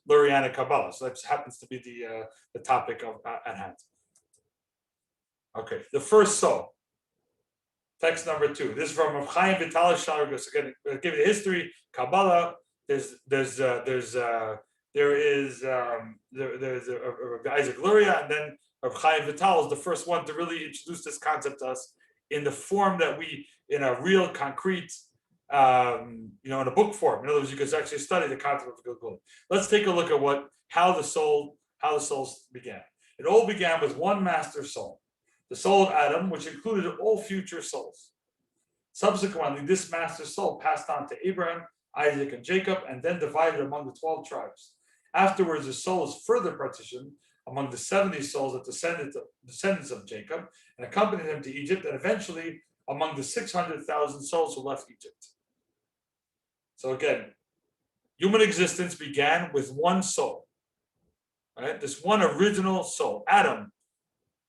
Lurianic Kabbalah. So that happens to be the topic at hand. Okay, the first soul. Text number 2. This is from Rav Chaim Vitalis Shargus. Again, give you the history. Kabbalah. There's Isaac Luria, and then Rav Chaim Vital is the first one to really introduce this concept to us in the form that in a real concrete, in a book form. In other words, you can actually study the concept of Gilgul. Let's take a look at how the souls began. It all began with one master soul, the soul of Adam, which included all future souls. Subsequently, this master soul passed on to Abraham, Isaac, and Jacob, and then divided among the 12 tribes. Afterwards, the soul is further partitioned among the 70 souls that descendants of Jacob and accompanied him to Egypt, and eventually among the 600,000 souls who left Egypt. So again, human existence began with one soul, right? This one original soul, Adam.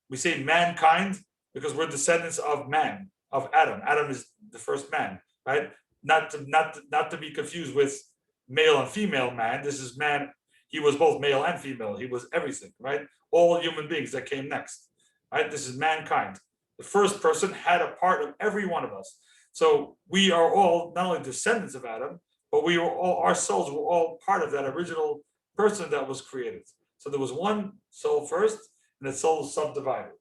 We say mankind because we're descendants of man, of Adam. Adam is the first man, right? Not to be confused with male and female man. This is man. He was both male and female. He was everything, right? All human beings that came next, right? This is mankind. The first person had a part of every one of us. So we are all not only descendants of Adam, but our souls were all part of that original person that was created. So there was one soul first, and that soul subdivided.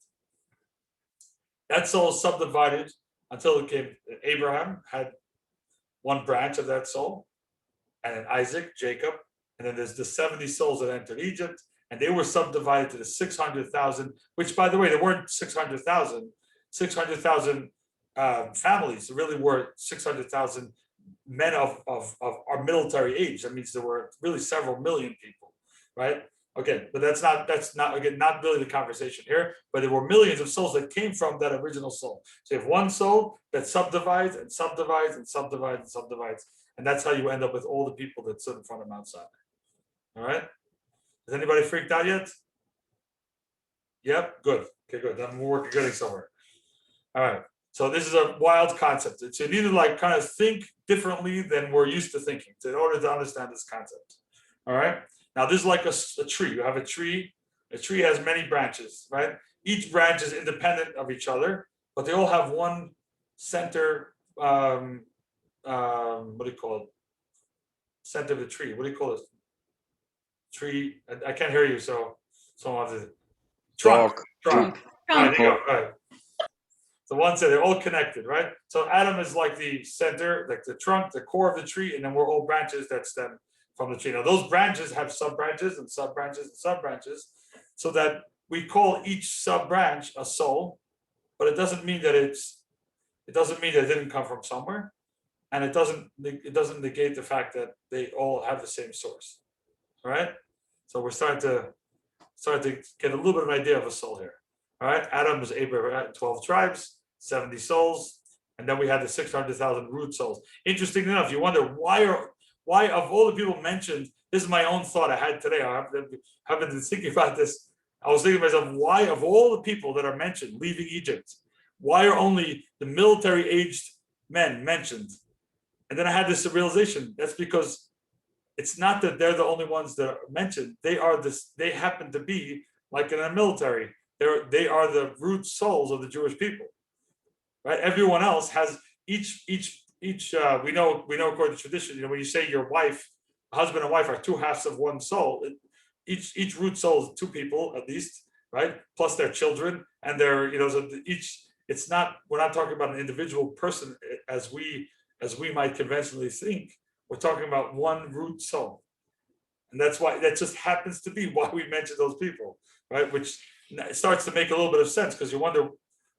That soul subdivided until it came. Abraham had one branch of that soul, and then Isaac, Jacob, and then there's the 70 souls that entered Egypt, and they were subdivided to the 600,000, which, by the way, there weren't 600,000 families. There really were 600,000 men of our military age. That means there were really several million people, right? Okay, but that's not really the conversation here. But there were millions of souls that came from that original soul. So you have one soul that subdivides and subdivides and subdivides and subdivides, and that's how you end up with all the people that stood in front of Mount Sinai. All right. Has anybody freaked out yet? Yep. Good. Okay. Good. Then we're getting somewhere. All right. So this is a wild concept. So you need to kind of think differently than we're used to thinking in order to understand this concept. All right. Now, this is like a tree. You have a tree. A tree has many branches, right? Each branch is independent of each other, but they all have one center. What do you call it? Center of the tree. What do you call it? Tree. I can't hear you. So of the trunk. Trunk. Right, there you go. Right. So one said they're all connected, right? So Adam is like the center, like the trunk, the core of the tree, and then we're all branches that stem from the tree. Now those branches have sub-branches and sub-branches and sub-branches, so that we call each sub-branch a soul, but it doesn't mean that it didn't come from somewhere, and it doesn't negate the fact that they all have the same source. All right? So we're starting to get a little bit of an idea of a soul here. All right, Adam was Abraham, 12 tribes, 70 souls, and then we had the 600,000 root souls. Interesting enough, you wonder why of all the people mentioned, this is my own thought I had today. I have been thinking about this. I was thinking to myself, why of all the people that are mentioned leaving Egypt, why are only the military-aged men mentioned? And then I had this realization. That's because it's not that they're the only ones that are mentioned. They happen to be like in the military. They are the root souls of the Jewish people, right? Everyone else has each. We know according to tradition. When you say your wife, husband and wife are two halves of one soul. Each root soul is two people at least, right? Plus their children and their so each. It's not. We're not talking about an individual person as we might conventionally think. We're talking about one root soul, and that's why that just happens to be why we mention those people, right? Which it starts to make a little bit of sense because you wonder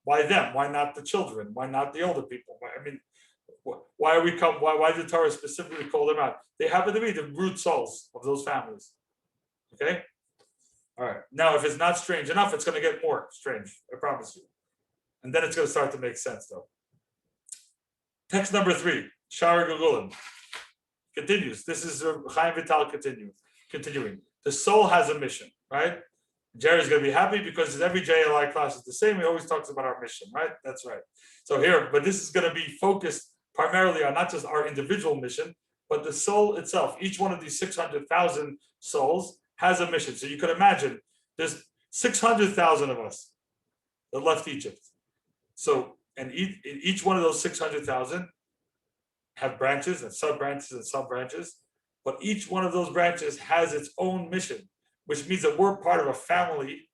why them, why not the children, why not the older people? Why did the Torah specifically call them out? They happen to be the root souls of those families. Okay, all right. Now, if it's not strange enough, it's going to get more strange. I promise you. And then it's going to start to make sense, though. Text number 3, Shara Gugulim, continues. This is Chaim Vital continuing. The soul has a mission, right? Jerry's going to be happy because every JLI class is the same. He always talks about our mission, right? That's right. So here, but this is going to be focused primarily on not just our individual mission, but the soul itself, each one of these 600,000 souls has a mission. So you could imagine there's 600,000 of us that left Egypt. So, and each one of those 600,000 have branches and sub-branches and sub-branches, but each one of those branches has its own mission, which means that we're part of a family,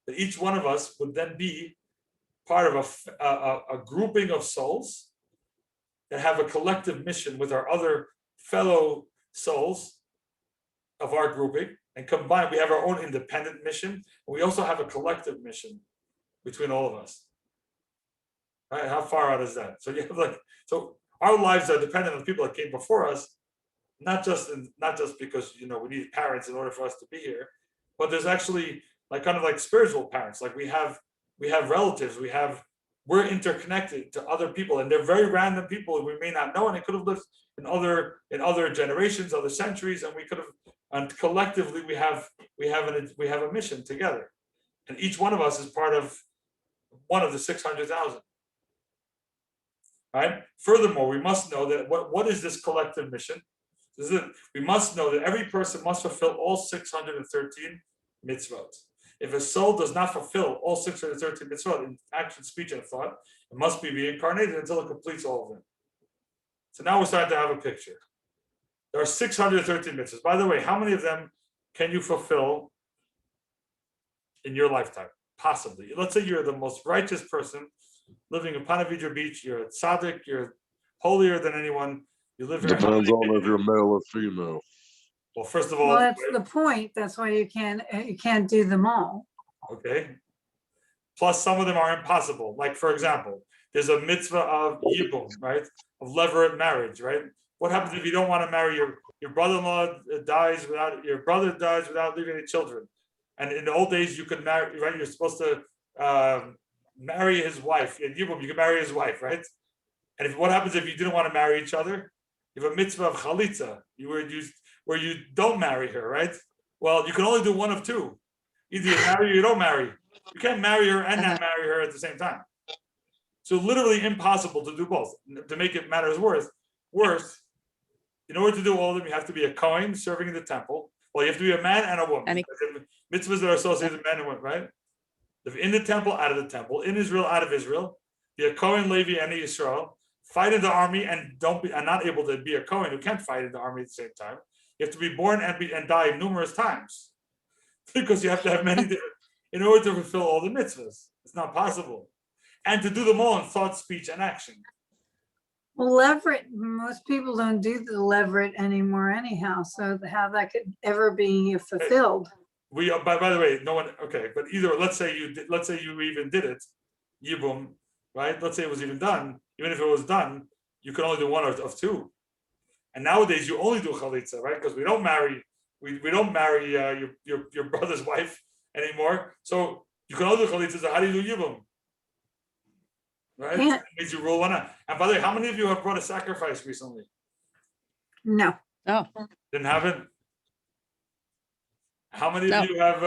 that each one of us would then be part of a grouping of souls that have a collective mission with our other fellow souls of our grouping, and combined we have our own independent mission, and we also have a collective mission between all of us. Right? How far out is that? So you have so our lives are dependent on the people that came before us, not just because we need parents in order for us to be here, but there's actually kind of like spiritual parents. Like we have relatives, we're interconnected to other people, and they're very random people we may not know, and they could have lived in other generations, other centuries, and we could have, and collectively we have a mission together, and each one of us is part of one of the 600,000. Right. Furthermore, we must know that what is this collective mission? We must know that every person must fulfill all 613 mitzvot. If a soul does not fulfill all 613 mitzvot in action, speech, and thought, it must be reincarnated until it completes all of them. So now we're starting to have a picture. There are 613 mitzvahs. By the way, how many of them can you fulfill in your lifetime? Possibly. Let's say you're the most righteous person living in Ponte Vedra Beach. You're a tzaddik. You're holier than anyone. You live here. Depends on if you're male or female. Well, first of all, well, that's the point. That's why you can't do them all. Okay. Plus, some of them are impossible. Like, for example, there's a mitzvah of yibum, right? Of levirate marriage, right? What happens if you don't want to marry your brother-in-law dies without leaving any children? And in the old days, you could marry, right? You're supposed to marry his wife. In yibum, you can marry his wife, right? And what happens if you didn't want to marry each other? You have a mitzvah of chalitza, where you don't marry her, right? Well, you can only do one of two. Either you marry or you don't marry. You can't marry her and not marry her at the same time. So literally impossible to do both. To make it matters worse, in order to do all of them, you have to be a Kohen serving in the temple. Well, you have to be a man and a woman. Mitzvahs that are associated with men and women, right? In the temple, out of the temple. In Israel, out of Israel. Be a Kohen, Levi, and Yisrael. Fight in the army and not able to be a Kohen who can't fight in the army at the same time. You have to be born and die numerous times because you have to have many different in order to fulfill all the mitzvahs. It's not possible, and to do them all in thought, speech, and action. Well, levirate, most people don't do the levirate anymore anyhow. So how that could ever be fulfilled? We by the way, no one. Okay, but either let's say you even did it, yibum, right? Let's say it was even done. Even if it was done, you can only do one of two. And nowadays you only do chalitza, right? Because we don't marry your brother's wife anymore. So you can only do chalitza. So how do you do yibum? Right? Yeah. It means you rule one out. And by the way, how many of you have brought a sacrifice recently? No. Oh, Didn't have it? How many of you have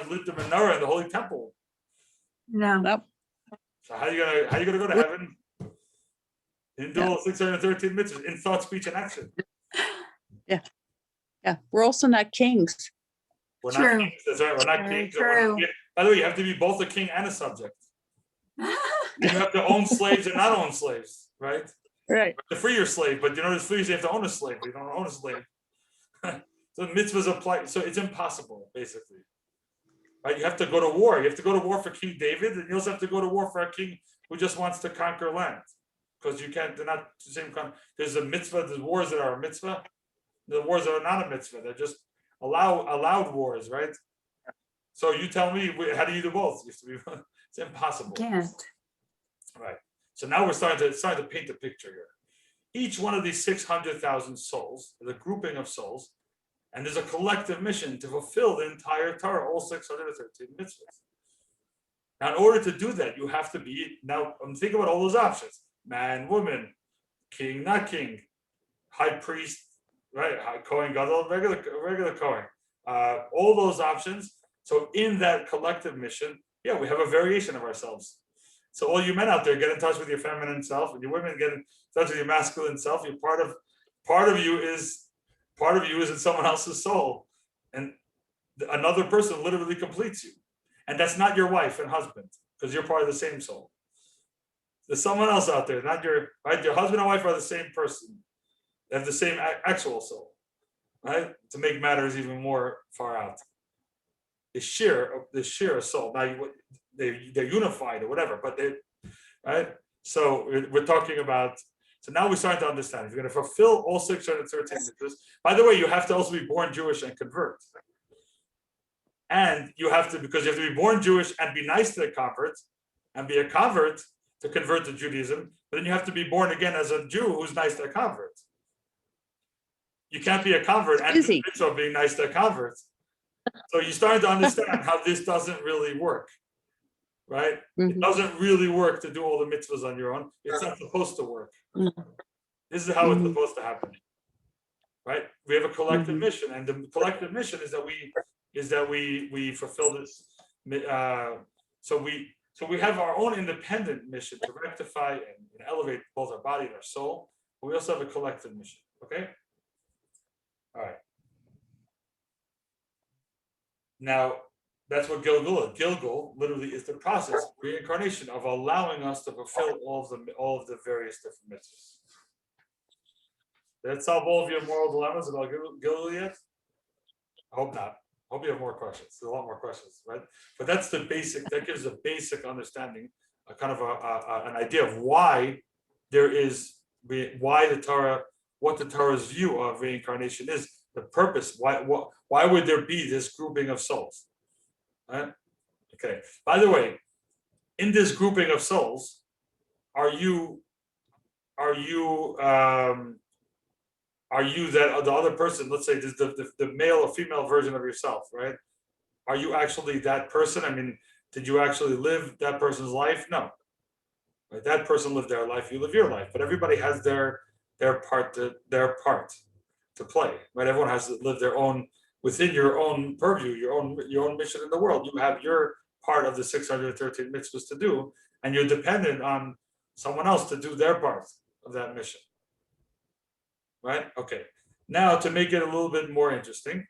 lit the menorah in the Holy Temple? No. nope. So how you gonna go to heaven? In all 613 mitzvahs, in thought, speech, and action. Yeah, we're also not kings. We're True. not kings. That's right. We're not Very kings. true. By the way, you have to be both a king and a subject. You have to own slaves and not own slaves, right? Right. To free your slave, but to free you have to own a slave. You don't own a slave. So mitzvahs apply. So it's impossible, basically. Right? You have to go to war. You have to go to war for King David, and you also have to go to war for a king who just wants to conquer land. Because you can't, they're not the same kind. There's a mitzvah, there's wars that are a mitzvah, the wars that are not a mitzvah. They're just allowed wars, right? So you tell me, how do you do both? It's impossible. Can't. Right. So now we're starting to paint a picture here. Each one of these 600,000 souls is a grouping of souls, and there's a collective mission to fulfill the entire Torah, all 613 mitzvahs. Now, in order to do that, you have to be, now think about all those options. Man, woman, king, not king, high priest, right? High Kohen Gadol, regular Kohen. All those options. So in that collective mission, yeah, we have a variation of ourselves. So all you men out there, get in touch with your feminine self, and you women get in touch with your masculine self. You're part of part of you is in someone else's soul, and another person literally completes you, and that's not your wife and husband, because you're part of the same soul. There's someone else out there, not your right. Your husband and wife are the same person. They have the same actual soul, right? To make matters even more far out, they share a soul. Now they're unified or whatever, but they, right? So we're talking about. So now we're starting to understand. If you're going to fulfill all 613 mitzvahs, by the way, you have to also be born Jewish and convert. And you have to, because you have to be born Jewish and be nice to the convert, and be a convert to convert to Judaism. But then you have to be born again as a Jew who's nice to a convert. You can't be a convert and do the mitzvah of being nice to a convert. So you're starting to understand how this doesn't really work, right? It doesn't really work to do all the mitzvahs on your own. It's not supposed to work. This is how it's supposed to happen, right? We have a collective mission, and the collective mission is that we fulfill this. So we have our own independent mission to rectify and elevate both our body and our soul. But we also have a collective mission. Okay. All right. Now that's what Gilgul is. Gilgul literally is the process of reincarnation, of allowing us to fulfill all of the various different mitzvahs. Did that solve all of your moral dilemmas about Gilgul yet? I hope not. I hope you have more questions. There's a lot more questions, right? But that's the basic. That gives a basic understanding, a kind of an idea of why the Torah, what the Torah's view of reincarnation is, the purpose. Why would there be this grouping of souls? Right? Okay. By the way, in this grouping of souls, are you that the other person? Let's say this the male or female version of yourself, right? Are you actually that person? I mean, did you actually live that person's life? No. Right? That person lived their life. You live your life. But everybody has their part to play. Right? Everyone has to live their own within your own purview, your own mission in the world. You have your part of the 613 mitzvahs to do, and you're dependent on someone else to do their part of that mission. Right? Okay. Now, to make it a little bit more interesting,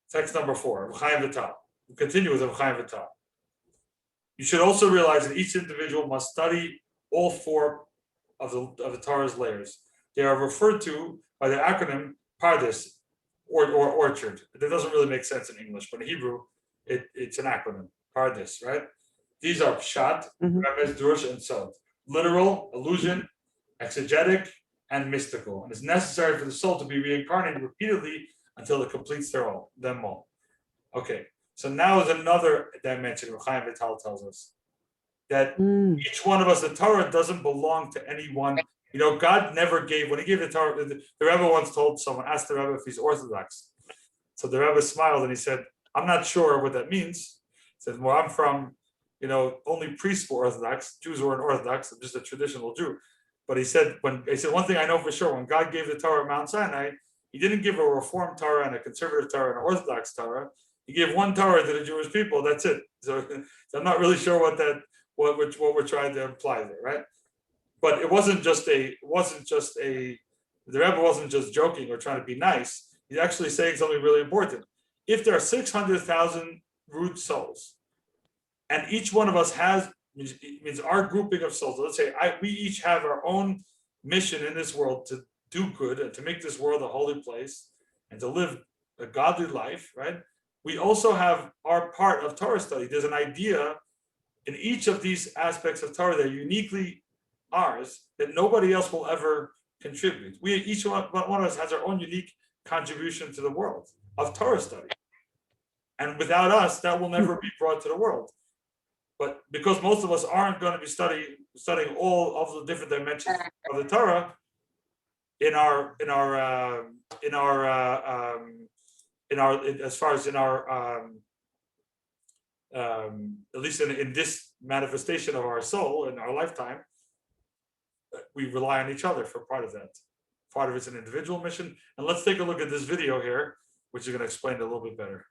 text number 4, Chaim Vital. We'll continue with Chaim Vital. You should also realize that each individual must study all 4 of the Torah's layers. They are referred to by the acronym Pardes, or orchard. That doesn't really make sense in English, but in Hebrew, it's an acronym, Pardes, right? These are Pshat, Remez, Drush, and Sod. Literal, allusion, exegetic, and mystical. And it's necessary for the soul to be reincarnated repeatedly until it completes them all. Okay, so now is another dimension where Chaim Vital tells us that each one of us, the Torah doesn't belong to anyone. You know, God never gave, when he gave the Torah, the Rebbe once told someone, asked the Rebbe if he's Orthodox. So the Rebbe smiled and he said, I'm not sure what that means. He said, well, I'm from, only priests were Orthodox. Jews weren't Orthodox. I'm just a traditional Jew. But he said, one thing I know for sure, when God gave the Torah at Mount Sinai, he didn't give a Reformed Torah and a conservative Torah and an Orthodox Torah. He gave one Torah to the Jewish people. That's it. So I'm not really sure what we're trying to imply there, right? But it wasn't just the Rebbe wasn't just joking or trying to be nice. He's actually saying something really important. If there are 600,000 root souls, and each one of us means our grouping of souls. Let's say we each have our own mission in this world to do good and to make this world a holy place and to live a godly life, right? We also have our part of Torah study. There's an idea in each of these aspects of Torah that are uniquely ours that nobody else will ever contribute. Each one of us has our own unique contribution to the world of Torah study. And without us, that will never be brought to the world. But because most of us aren't going to be studying all of the different dimensions of the Torah, at least in this manifestation of our soul in our lifetime, we rely on each other for part of that. Part of it's an individual mission. And let's take a look at this video here, which is going to explain it a little bit better.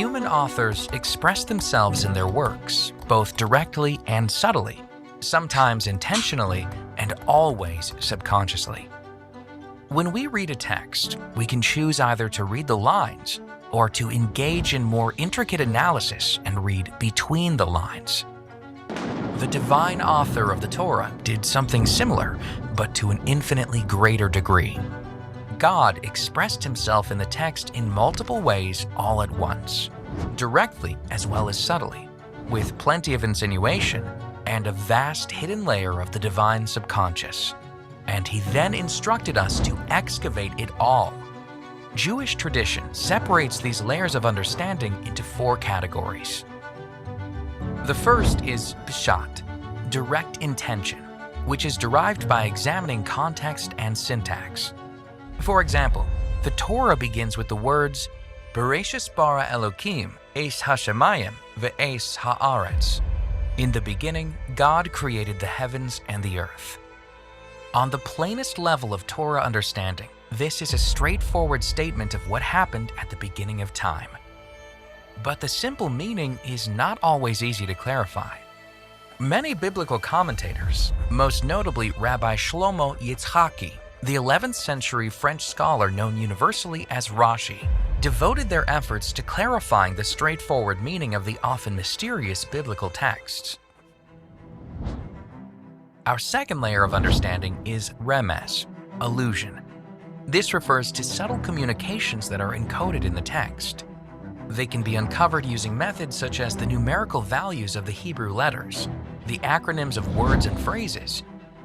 human authors express themselves in their works, both directly and subtly, sometimes intentionally and always subconsciously. When we read a text, we can choose either to read the lines or to engage in more intricate analysis and read between the lines. The divine author of the Torah did something similar, but to an infinitely greater degree. God expressed himself in the text in multiple ways all at once, directly as well as subtly, with plenty of insinuation and a vast hidden layer of the divine subconscious. And he then instructed us to excavate it all. Jewish tradition separates these layers of understanding into 4 categories. The first is pshat, direct intention, which is derived by examining context and syntax. For example, the Torah begins with the words, Bereshis bara Elokim, es hashemayim, ve'es haaretz. In the beginning, God created the heavens and the earth. On the plainest level of Torah understanding, this is a straightforward statement of what happened at the beginning of time. But the simple meaning is not always easy to clarify. Many biblical commentators, most notably Rabbi Shlomo Yitzhaki, the 11th century French scholar known universally as Rashi, devoted their efforts to clarifying the straightforward meaning of the often mysterious biblical texts. Our second layer of understanding is remez, allusion. This refers to subtle communications that are encoded in the text. They can be uncovered using methods such as the numerical values of the Hebrew letters, the acronyms of words and phrases,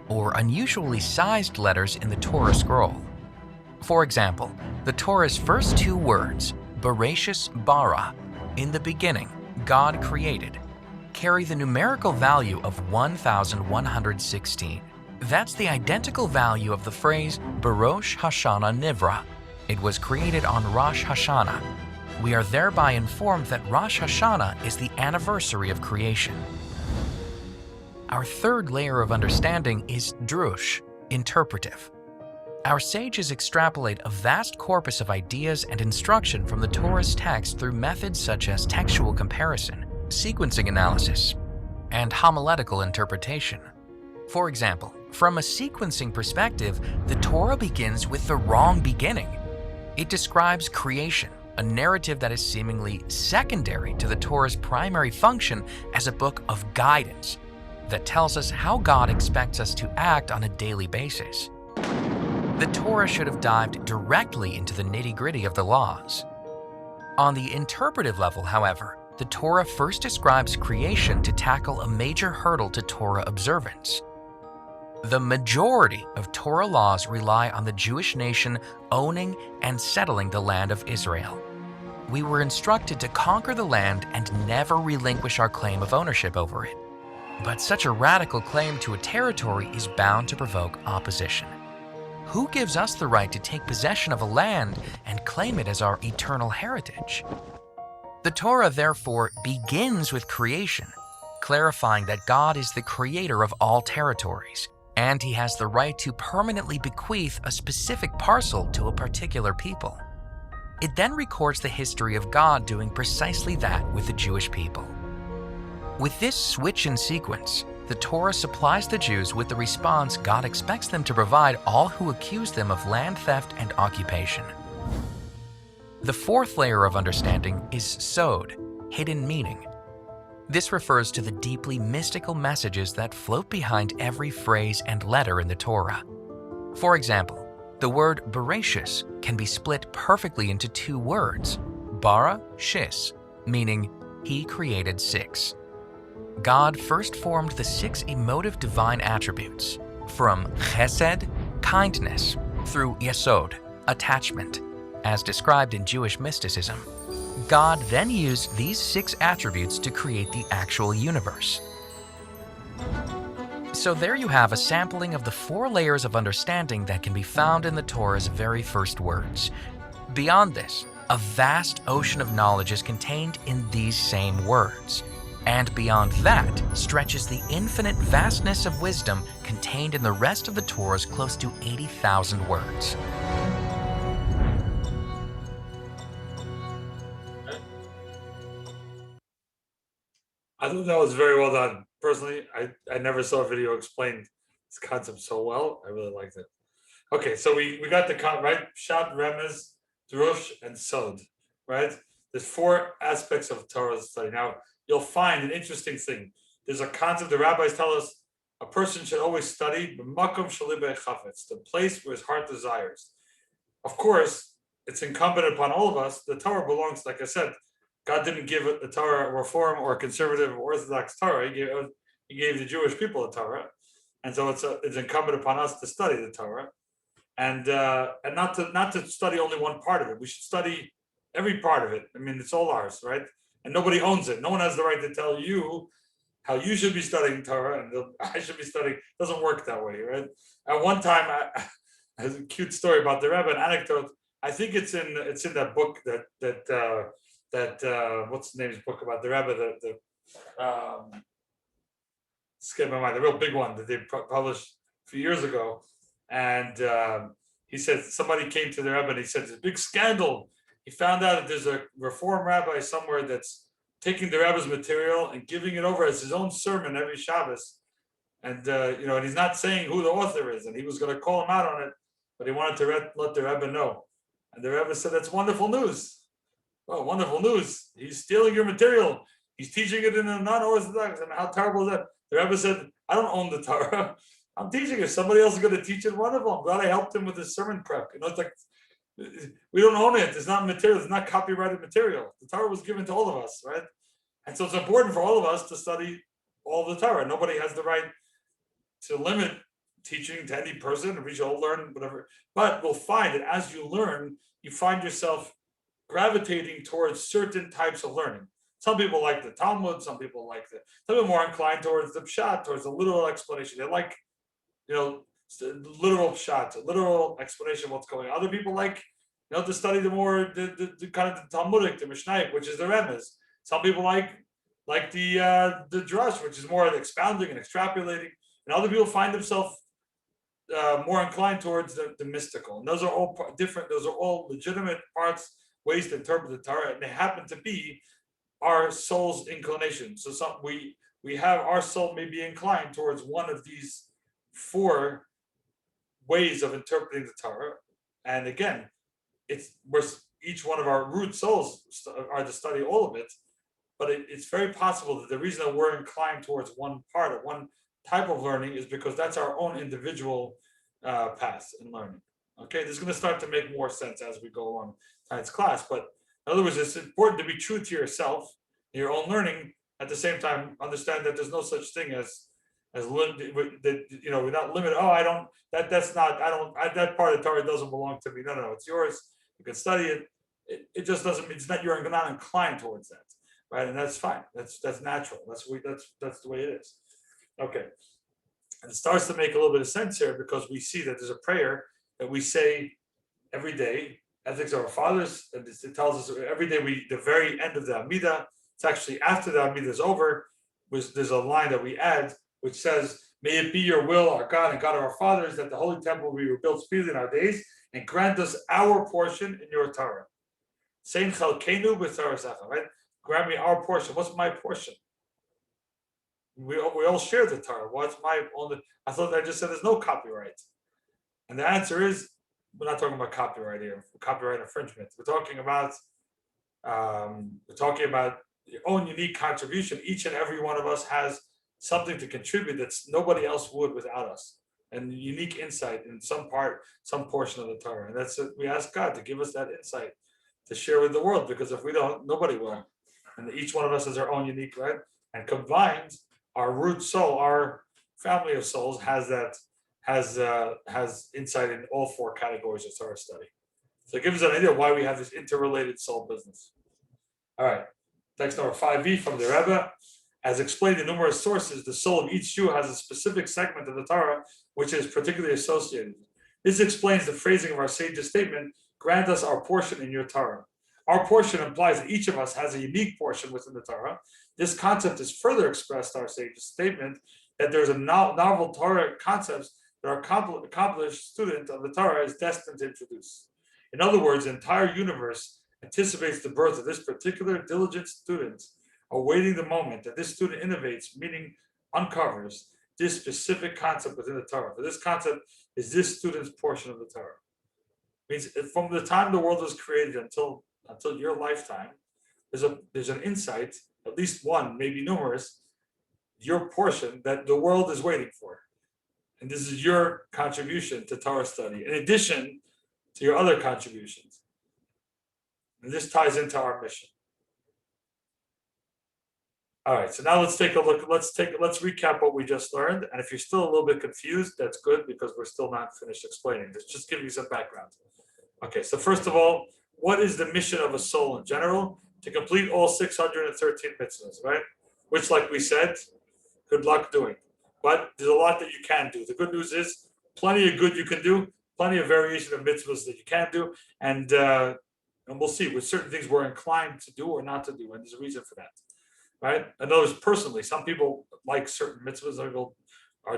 or unusually sized letters in the Torah scroll. For example, the Torah's first 2 words, Bereshis bara, in the beginning, God created, carry the numerical value of 1,116. That's the identical value of the phrase Barosh Hashanah Nivra. It was created on Rosh Hashanah. We are thereby informed that Rosh Hashanah is the anniversary of creation. Our third layer of understanding is drush, interpretive. Our sages extrapolate a vast corpus of ideas and instruction from the Torah's text through methods such as textual comparison, sequencing analysis, and homiletical interpretation. For example, from a sequencing perspective, the Torah begins with the wrong beginning. It describes creation, a narrative that is seemingly secondary to the Torah's primary function as a book of guidance that tells us how God expects us to act on a daily basis. The Torah should have dived directly into the nitty-gritty of the laws. On the interpretive level, however, the Torah first describes creation to tackle a major hurdle to Torah observance. The majority of Torah laws rely on the Jewish nation owning and settling the land of Israel. We were instructed to conquer the land and never relinquish our claim of ownership over it. But such a radical claim to a territory is bound to provoke opposition. Who gives us the right to take possession of a land and claim it as our eternal heritage? The Torah, therefore, begins with creation, clarifying that God is the creator of all territories, and he has the right to permanently bequeath a specific parcel to a particular people. It then records the history of God doing precisely that with the Jewish people. With this switch in sequence, the Torah supplies the Jews with the response God expects them to provide all who accuse them of land theft and occupation. The fourth layer of understanding is sod, hidden meaning. This refers to the deeply mystical messages that float behind every phrase and letter in the Torah. For example, the word Bereshis can be split perfectly into 2 words, bara, shis, meaning he created 6. God first formed the 6 emotive divine attributes, from chesed, kindness, through yesod, attachment, as described in Jewish mysticism. God then used these 6 attributes to create the actual universe. So there you have a sampling of the 4 layers of understanding that can be found in the Torah's very first words. Beyond this, a vast ocean of knowledge is contained in these same words. And beyond that stretches the infinite vastness of wisdom contained in the rest of the Torah's close to 80,000 words. I thought that was very well done. Personally, I never saw a video explain this concept so well. I really liked it. Okay, so we got the right Pshat, Remez, Drush, and Sod, right? There's 4 aspects of Torah study. Now you'll find an interesting thing. There's a concept the rabbis tell us a person should always study b'makom shalibei chafetz, the place where his heart desires. Of course, it's incumbent upon all of us. The Torah belongs, like I said, God didn't give the Torah a reform or a conservative or orthodox Torah. He gave the Jewish people a Torah, and so it's incumbent upon us to study the Torah, and not to study only one part of it. We should study every part of it. I mean, it's all ours, right? And nobody owns it. No one has the right to tell you how you should be studying Torah and I should be studying. It doesn't work that way, right? At one time, I has a cute story about the Rebbe, an anecdote. I think it's in that book that what's the name of his book about the Rebbe, skip my mind, the real big one that they published a few years ago. And he said somebody came to the Rebbe and he said, "There's a big scandal. He found out that there's a Reform rabbi somewhere that's taking the Rebbe's material and giving it over as his own sermon every Shabbos. And and he's not saying who the author is, and he was going to call him out on it, but he wanted to let the Rebbe know." And the Rebbe said, "That's wonderful news." "Oh, wonderful news. He's stealing your material. He's teaching it in a non-Orthodox. And how terrible is that?" The Rebbe said, "I don't own the Torah. I'm teaching it. Somebody else is going to teach it. Wonderful. I'm glad I helped him with his sermon prep." It's like, we don't own it. It's not material. It's not copyrighted material. The Torah was given to all of us, right? And so it's important for all of us to study all the Torah. Nobody has the right to limit teaching to any person. We should all learn whatever. But we'll find that as you learn, you find yourself gravitating towards certain types of learning. Some people like the Talmud. Some people like some people more inclined towards the Pshat, towards the literal explanation. They like, literal Pshat, literal explanation of what's going on. Other people like, to study the more the kind of the Talmudic, the Mishnaic, which is the Remez. Some people like the Drush, which is more expounding and extrapolating, and other people find themselves more inclined towards the mystical. And those are all different. Those are all legitimate ways to interpret the Torah, and they happen to be our soul's inclination. So we have our soul may be inclined towards one of these 4 ways of interpreting the Torah. And again, we're each one of our root souls are to study all of it. But it's very possible that the reason that we're inclined towards one part of one type of learning is because that's our own individual path in learning. Okay, this is going to start to make more sense as we go along tonight's class. But in other words, it's important to be true to yourself, your own learning. At the same time, understand that there's no such thing as we're not limited. Oh, I don't. That's not. I don't. That part of the Torah doesn't belong to me. No, it's yours. You can study it. It just doesn't mean it's not. You're not inclined towards that. Right, and that's fine. That's natural. That's the way it is. Okay, and it starts to make a little bit of sense here because we see that there's a prayer that we say every day. Ethics of our fathers. And it tells us every day. The very end of the Amidah. It's actually after the Amidah is over. There's a line that we add which says, "May it be your will, our God and God of our fathers, that the holy temple be rebuilt speedily in our days, and grant us our portion in your Torah." Sein chalkenu b'Torah, right? Grant me our portion. What's my portion? We all share the Torah. What's my only? I thought I just said there's no copyright, and the answer is we're not talking about copyright here. Copyright infringement. We're talking about your own unique contribution. Each and every one of us has something to contribute that nobody else would without us, and unique insight in some portion of the Torah. And that's it. We ask God to give us that insight to share with the world, because if we don't, nobody will. And each one of us has our own unique, right? And combined, our root soul, our family of souls, has insight in all 4 categories of Torah study. So it gives us an idea why we have this interrelated soul business. All right, text number 5b from the Rebbe. As explained in numerous sources, the soul of each Jew has a specific segment of the Torah which is particularly associated. This explains the phrasing of our sage's statement, "Grant us our portion in your Torah." Our portion implies that each of us has a unique portion within the Torah. This concept is further expressed in our sage's statement that there's a novel Torah concepts that our accomplished student of the Torah is destined to introduce. In other words, the entire universe anticipates the birth of this particular diligent student awaiting the moment that this student innovates, meaning uncovers this specific concept within the Torah. For this concept is this student's portion of the Torah. Means from the time the world was created until your lifetime, there's an insight, at least one, maybe numerous, your portion that the world is waiting for. And this is your contribution to Torah study, in addition to your other contributions. And this ties into our mission. All right, so now let's take a look. Let's recap what we just learned. And if you're still a little bit confused, that's good, because we're still not finished explaining. Let's just give you some background. Okay, so first of all, what is the mission of a soul in general? To complete all 613 mitzvahs, right? Which, like we said, good luck doing. But there's a lot that you can do. The good news is plenty of good you can do, plenty of variation of mitzvahs that you can do, and we'll see with certain things we're inclined to do or not to do, and there's a reason for that, right? I know personally, some people like certain mitzvahs, are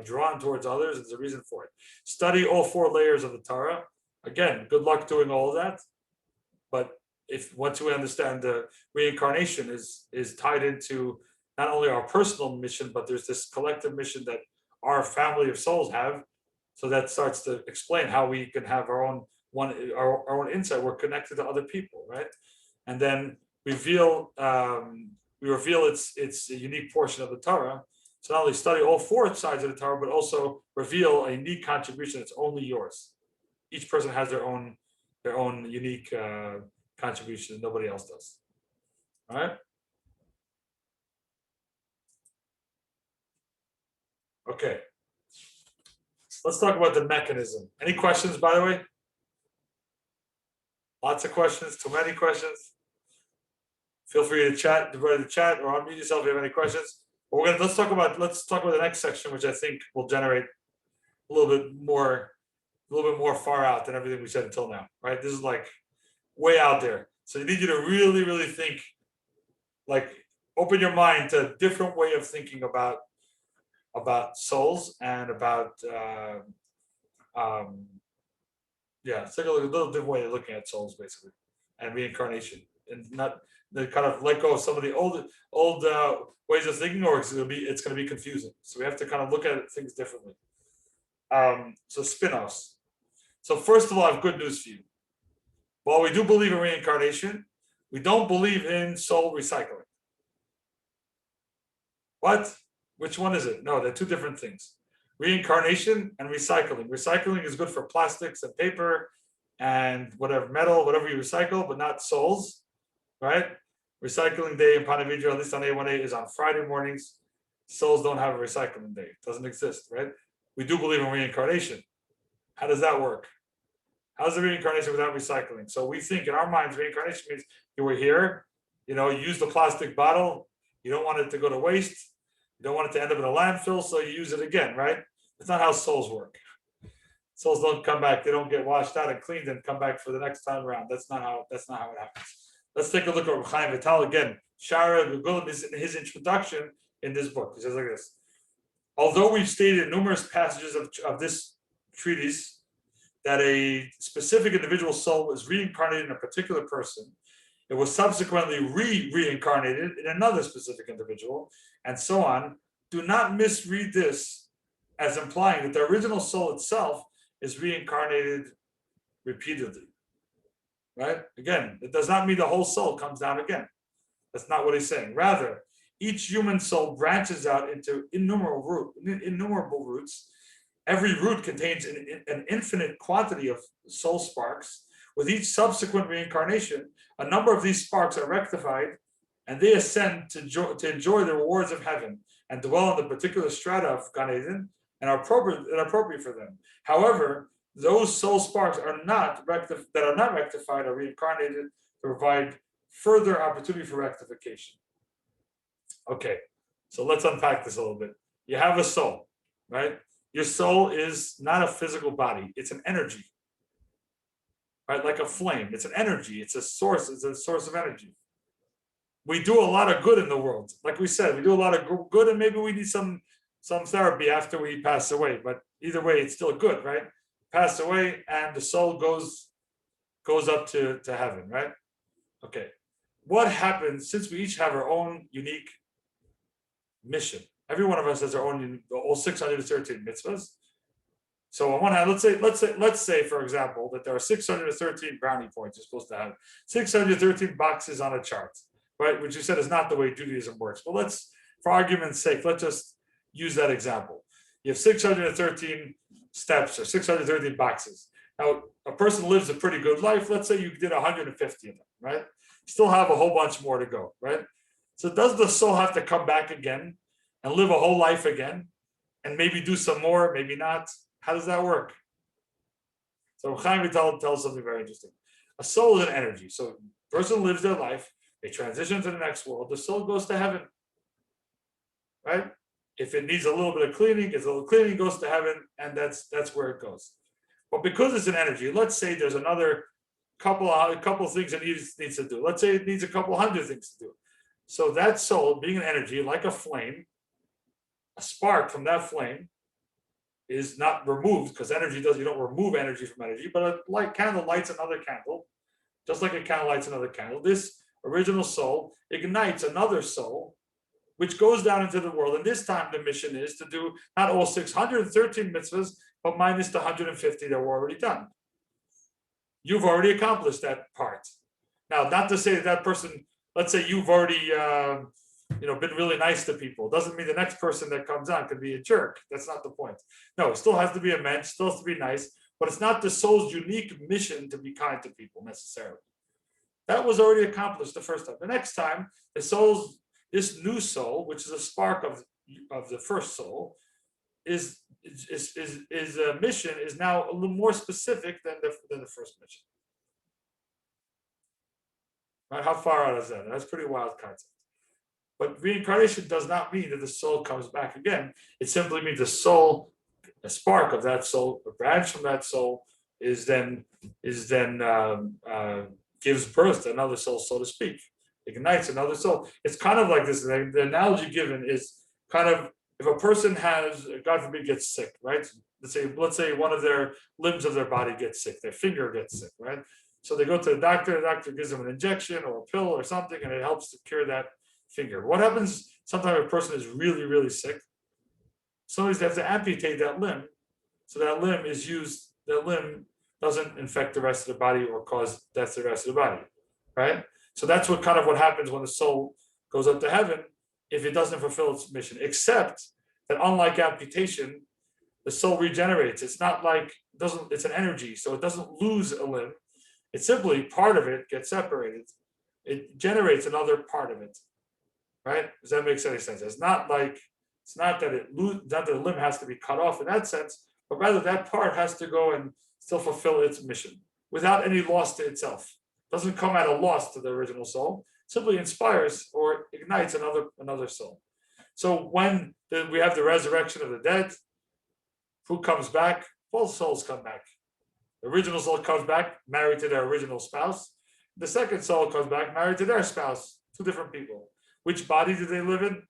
drawn towards others. There's a reason for it. Study all 4 layers of the Torah. Again, good luck doing all of that. But if once we understand the reincarnation is tied into not only our personal mission, but there's this collective mission that our family of souls have. So that starts to explain how we can have our own insight. We're connected to other people, right? And then we reveal its a unique portion of the Torah. So not only study all 4 sides of the Torah, but also reveal a unique contribution that's only yours. Each person has their own unique contribution that nobody else does. All right. Okay. Let's talk about the mechanism. Any questions, by the way? Lots of questions, too many questions. Feel free to chat, to write in the chat, or unmute yourself if you have any questions. But let's talk about the next section, which I think will generate a little bit more far out than everything we said until now. Right? This is like way out there. So I need you to really, really think, like open your mind to a different way of thinking about souls and about it's like a little different way of looking at souls, basically, and reincarnation, and not the kind of let go of some of the old ways of thinking, or it's going to be confusing. So we have to kind of look at things differently. So spin-offs. So first of all, I have good news for you. While we do believe in reincarnation, we don't believe in soul recycling. What? Which one is it? No, they're 2 different things. Reincarnation and recycling. Recycling is good for plastics and paper and whatever, metal, whatever you recycle, but not souls, right? Recycling day in Ponte Vedra, at least on A1A, is on Friday mornings. Souls don't have a recycling day. It doesn't exist, right? We do believe in reincarnation. How does that work? How's the reincarnation without recycling? So we think in our minds, reincarnation means you were here, you use the plastic bottle, you don't want it to go to waste, you don't want it to end up in a landfill, so you use it again, right? That's not how souls work. Souls don't come back, they don't get washed out and cleaned and come back for the next time around. That's not how it happens. Let's take a look at Chaim Vital again. Shara Gugulim is in his introduction in this book. He says like this: although we've stated in numerous passages of this treatise that a specific individual soul is reincarnated in a particular person, it was subsequently reincarnated in another specific individual, and so on. Do not misread this as implying that the original soul itself is reincarnated repeatedly. Right? Again, it does not mean the whole soul comes down again. That's not what he's saying. Rather, each human soul branches out into innumerable roots. Every root contains an infinite quantity of soul sparks. With each subsequent reincarnation, a number of these sparks are rectified, and they ascend to enjoy the rewards of heaven and dwell in the particular strata of Gan Eden and are appropriate for them. However, those soul sparks are not rectified or reincarnated to provide further opportunity for rectification. Okay, so let's unpack this a little bit. You have a soul, right? Your soul is not a physical body, it's an energy. Right, like a flame. It's an energy, it's a source of energy. We do a lot of good in the world. Like we said, we do a lot of good, and maybe we need some therapy after we pass away. But either way, it's still good, right? Pass away and the soul goes up to heaven, right? Okay. what happens since we each have our own unique mission? Every one of us has our own, all 613 mitzvahs. So on one hand, let's say, for example, that there are 613 brownie points you're supposed to have, 613 boxes on a chart, right? Which you said is not the way Judaism works. But let's, for argument's sake, let's just use that example. You have 613 steps or 613 boxes. Now, a person lives a pretty good life. Let's say you did 150 of them, right? Still have a whole bunch more to go, right? So does the soul have to come back again and live a whole life again and maybe do some more, maybe not? How does that work? So Chaim Vital tells something very interesting. A soul is an energy. So a person lives their life, they transition to the next world, the soul goes to heaven, right? If it needs a little bit of cleaning, it's a little cleaning, goes to heaven, and that's where it goes. But because it's an energy, let's say there's another couple of things it needs to do. Let's say it needs a couple hundred things to do. So that soul, being an energy, like a flame, a spark from that flame is not removed, because energy does, you don't remove energy from energy, but a light candle lights another candle, just like a candle lights another candle. This original soul ignites another soul, which goes down into the world. And this time the mission is to do not all 613 mitzvahs, but minus the 150 that were already done. You've already accomplished that part. Now, not to say that person, let's say you've already been really nice to people, doesn't mean the next person that comes on could be a jerk. That's not the point. No, it still has to be a mensch, still has to be nice, but it's not the soul's unique mission to be kind to people necessarily. That was already accomplished the first time. The next time, this new soul, which is a spark of the first soul, is a mission is now a little more specific than the first mission. Right? How far out is that? That's a pretty wild concept. But reincarnation does not mean that the soul comes back again. It simply means the soul, a spark of that soul, a branch from that soul, is then gives birth to another soul, so to speak. Ignites another soul. It's kind of like this. The analogy given is kind of, if a person has, God forbid, gets sick, right? Let's say one of their limbs of their body gets sick, their finger gets sick, right? So they go to the doctor gives them an injection or a pill or something, and it helps to cure that finger. What happens sometimes a person is really, really sick? Somebody's have to amputate that limb, so that limb doesn't infect the rest of the body or cause death to the rest of the body, right? So that's what happens when the soul goes up to heaven, if it doesn't fulfill its mission, except that unlike amputation, the soul regenerates. It's not like, it's an energy, so it doesn't lose a limb. It's simply part of it gets separated. It generates another part of it, right? Does that make any sense? It's not that the limb has to be cut off in that sense, but rather that part has to go and still fulfill its mission without any loss to itself. Doesn't come at a loss to the original soul, simply inspires or ignites another soul. So when we have the resurrection of the dead, who comes back? Both souls come back. The original soul comes back married to their original spouse. The second soul comes back married to their spouse, two different people. Which body do they live in?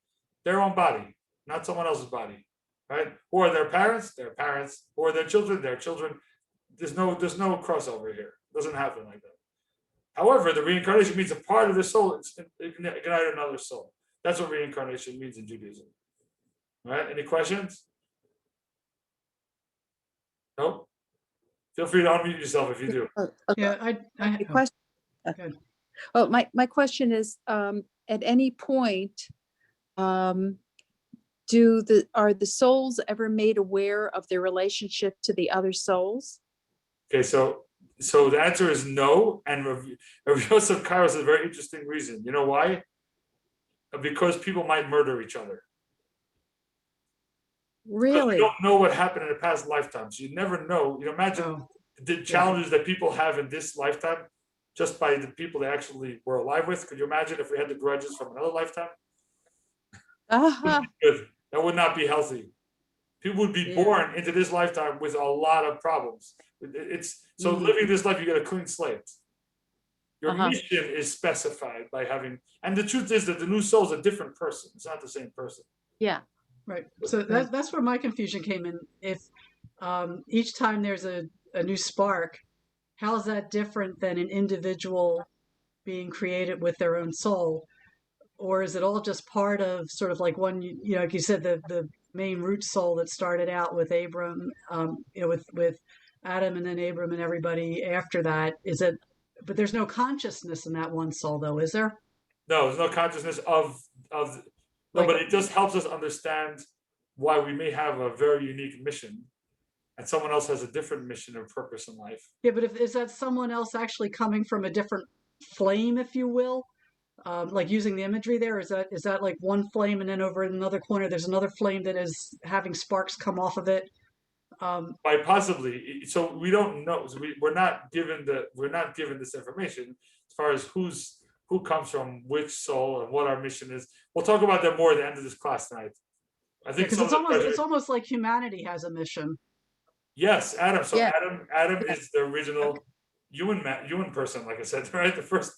Their own body, not someone else's body, right? Or their parents, or their children, their children. There's no crossover here. It doesn't happen like that. However, the reincarnation means a part of the soul ignite another soul. That's what reincarnation means in Judaism. All right? Any questions? No? Feel free to unmute yourself if you do. Yeah, My question, good. well, my question is, at any point, are the souls ever made aware of their relationship to the other souls? Okay, so the answer is no, and Rav Yosef Kairos is a very interesting reason. You know why? Because people might murder each other. Really? You don't know what happened in the past lifetimes. You never know. You imagine the challenges that people have in this lifetime just by the people they actually were alive with. Could you imagine if we had the grudges from another lifetime? Good. That would not be healthy. People would be born into this lifetime with a lot of problems. Living this life, you get a clean slate. Your mission is specified by having, and the truth is that the new soul is a different person. It's not the same person. Yeah. Right. So that's where my confusion came in. If each time there's a new spark, how is that different than an individual being created with their own soul, or is it all just part of sort of like one, like you said, the main root soul that started out with Abram, with Adam and then Abram and everybody after that? Is it? But there's no consciousness in that one soul, though, is there? No, there's no consciousness of no, Like, but it just helps us understand why we may have a very unique mission, and someone else has a different mission or purpose in life. yeah, but is that someone else actually coming from a different flame, if you will? Like using the imagery there, is that like one flame, and then over in another corner there's another flame that is having sparks come off of it? By possibly, so we don't know. So we're not given this information as far as who comes from which soul and what our mission is. We'll talk about that more at the end of this class tonight. I think Because it's almost like humanity has a mission. yes, Adam. So Yeah. Adam is the original human person, like I said, right? The first,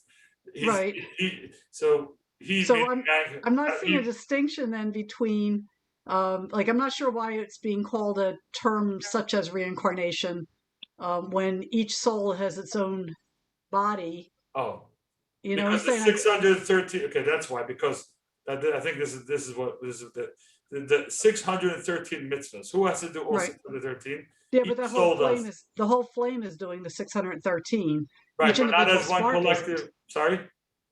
Right. So I'm not seeing a distinction then between, like, I'm not sure why it's being called a term such as reincarnation, when each soul has its own body. Oh, You know what I'm because saying? 613. Okay, that's why. Because I think this is what this is the 613 mitzvahs. Who has to do all Right. 613? Yeah, but that whole soul flame does. the whole flame is doing the 613. Right, Each but not individual as one spark collective. isn't. Sorry.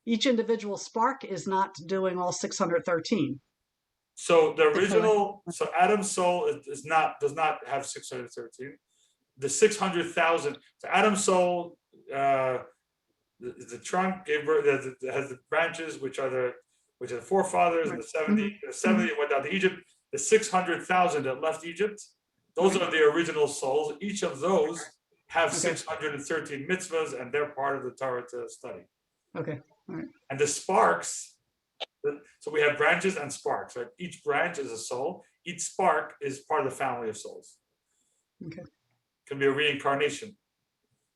Each individual spark is not doing all 613. So the original, so Adam's soul does not have 613. The 600,000. So Adam's soul, the trunk gave birth, has the branches, which are the forefathers, and the 70. The 70 went down to Egypt. The 600,000 that left Egypt, those are the original souls. Each of those have 613 mitzvahs, and they're part of the Torah to study. Okay. All right. And the sparks, so we have branches and sparks, right? Each branch is a soul. Each spark is part of the family of souls. Okay. Can be a reincarnation.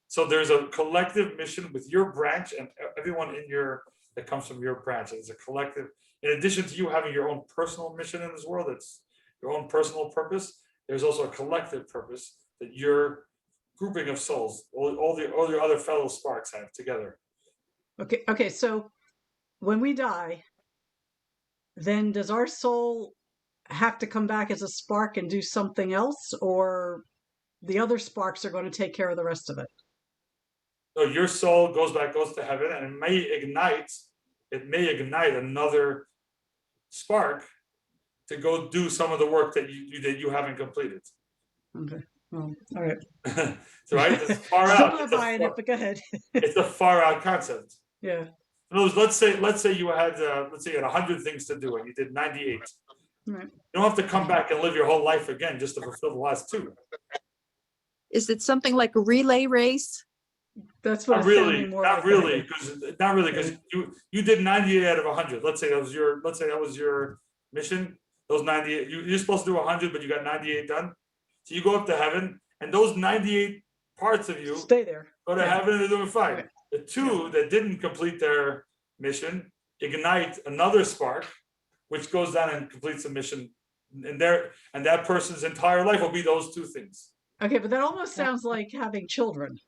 So there's a collective mission with your branch and everyone that comes from your branch. It's a collective. In addition to you having your own personal mission in this world, it's your own personal purpose. There's also a collective purpose that your grouping of souls, all your other fellow sparks have together. Okay. So when we die, then does our soul have to come back as a spark and do something else, or the other sparks are going to take care of the rest of it? So your soul goes to heaven, and it may ignite another spark to go do some of the work that you haven't completed. Okay. Well, all right. So right, it's far Still out. not buying it, but go ahead. It's a far out concept. Yeah. In other words, let's say you had 100 things to do and you did 98. Right. You don't have to come back and live your whole life again just to fulfill the last 2. Is it something like a relay race? That's what Not it's really, sounding more not like. really, because you did 98 out of 100. Let's say that was your mission. Those 98, you're supposed to do 100, but you got 98 done. So you go up to heaven, and those 98 parts of you Stay there. go to heaven, and they're doing fine. Right. The 2 that didn't complete their mission ignite another spark, which goes down and completes the mission, and that person's entire life will be those 2 things. Okay, but that almost sounds like having children.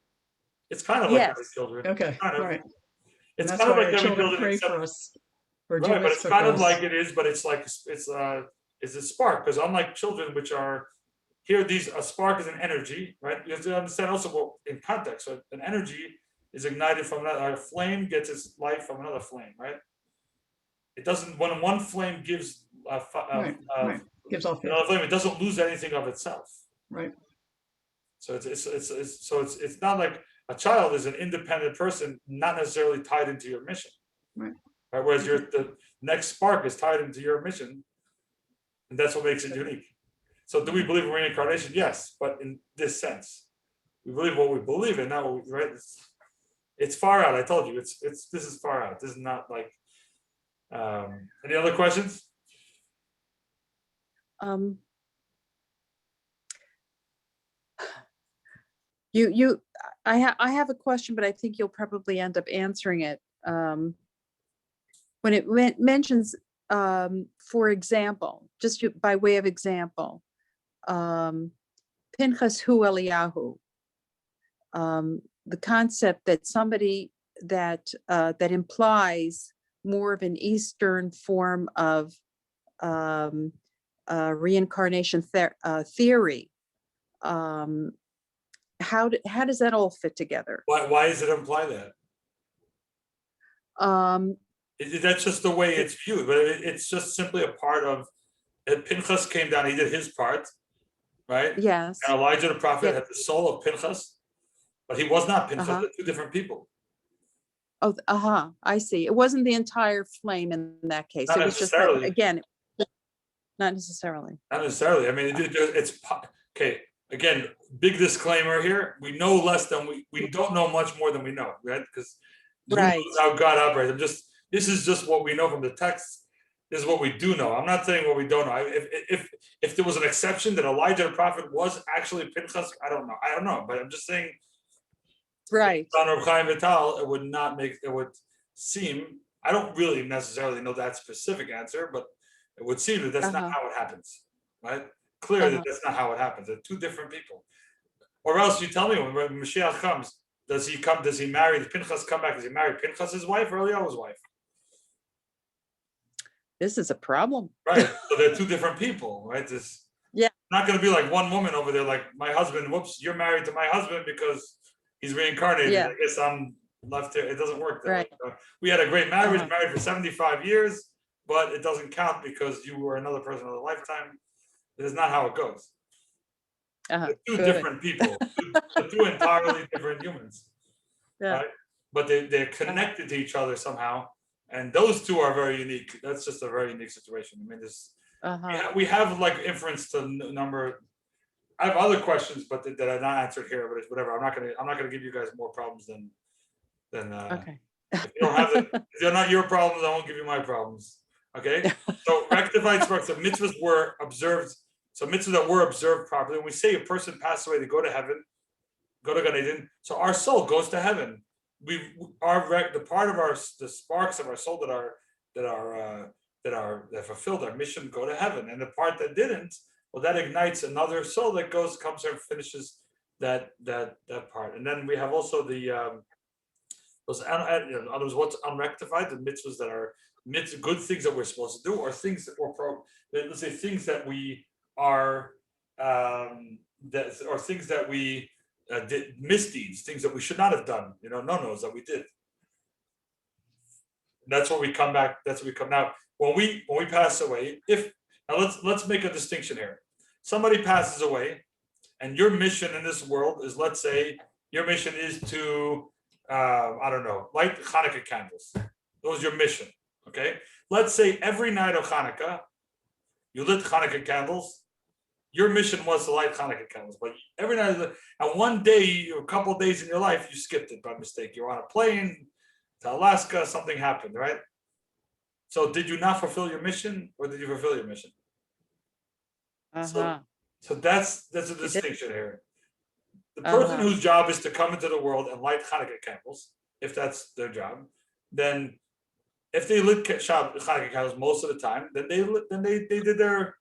It's kind of like Yes. having children. Okay. Kind of. All right. It's That's kind of why like our having children children, pray except for us. Or do right, but this it's for kind of us. like it is, but it's a spark, because unlike children, which are here, a spark is an energy, right? You have to understand also what in context. So an energy is ignited from another. A flame gets its life from another flame, right? It doesn't. When one flame gives Right. Gives off another flame, it doesn't lose anything of itself. Right. So it's not like a child is an independent person, not necessarily tied into your mission. Right. Whereas the next spark is tied into your mission, and that's what makes it unique. So do we believe in reincarnation? Yes, but in this sense, we believe what we believe in, not what we, right? It's far out. I told you, this is far out. This is not like. Any other questions? I have a question, but I think you'll probably end up answering it. When it mentions, for example, just by way of example, Pinchas hu Eliyahu, the concept that somebody that implies more of an Eastern form of reincarnation theory. How does that all fit together? Why does it imply that? That's just the way it's viewed, but it's just simply a part of. Pinchas came down; he did his part, right? Yes. And Elijah the prophet Yep. had the soul of Pinchas, but he was not Pinchas. Uh-huh. They're two different people. Oh, I see. It wasn't the entire flame in that case. Not It was just that, necessarily. again, not necessarily. Not necessarily. I mean, it's okay. Again, big disclaimer here. We know less than we don't know much more than we know, right? Because Right. how God operates. This is just what we know from the text. This is what we do know. I'm not saying what we don't know. If there was an exception that Elijah the prophet was actually Pinchas, I don't know. But I'm just saying, Right. on Reb Chaim Vital, it would seem. I don't really necessarily know that specific answer, but it would seem that that's not how it happens, right? Clear that that's not how it happens. They're two different people. Or else you tell me when Mashiach comes, does he marry, does Pinchas come back? Does he marry Pinchas' wife or Eliyahu's wife? This is a problem. Right. So they're two different people, right? Yeah. Not going to be like one woman over there, like my husband, whoops, you're married to my husband because he's reincarnated. Yeah. I guess I'm left here. It doesn't work that way. Right. So we had a great marriage, married for 75 years, but it doesn't count because you were another person in a lifetime. It is not how it goes. They're two different people, two entirely different humans. Yeah. Right? But they're connected to each other somehow. And those two are very unique. That's just a very unique situation. I mean, we have like inference to number. I have other questions, but that are not answered here. But it's whatever. I'm not gonna give you guys more problems than. Okay. If you don't have if they're not your problems, I won't give you my problems. Okay. So rectified sparks. So mitzvahs were observed. So mitzvahs that were observed properly. When we say a person passed away, they go to heaven, go to Gan Eden. So our soul goes to heaven. The part of the sparks of our soul that fulfilled our mission go to heaven, and the part that didn't, well, that ignites another soul that comes here and finishes that part. And then we have also the those others what's unrectified, the mitzvahs that are good things that we're supposed to do, or things that let's say things that we are or things that we did misdeeds, things that we should not have done, no-nos that we did. And that's what we come back. That's what we come now. When we pass away, let's make a distinction here. Somebody passes away, and your mission in this world is, let's say, your mission is to light Hanukkah candles. That was your mission. Okay. Let's say every night of Hanukkah, you lit Hanukkah candles. Your mission was to light Hanukkah candles, but every night, and one day, a couple of days in your life, you skipped it by mistake. You were on a plane to Alaska, something happened, right? So did you not fulfill your mission, or did you fulfill your mission? So that's a distinction here. The person whose job is to come into the world and light Hanukkah candles, if that's their job, then if they lit Hanukkah candles most of the time, then they did their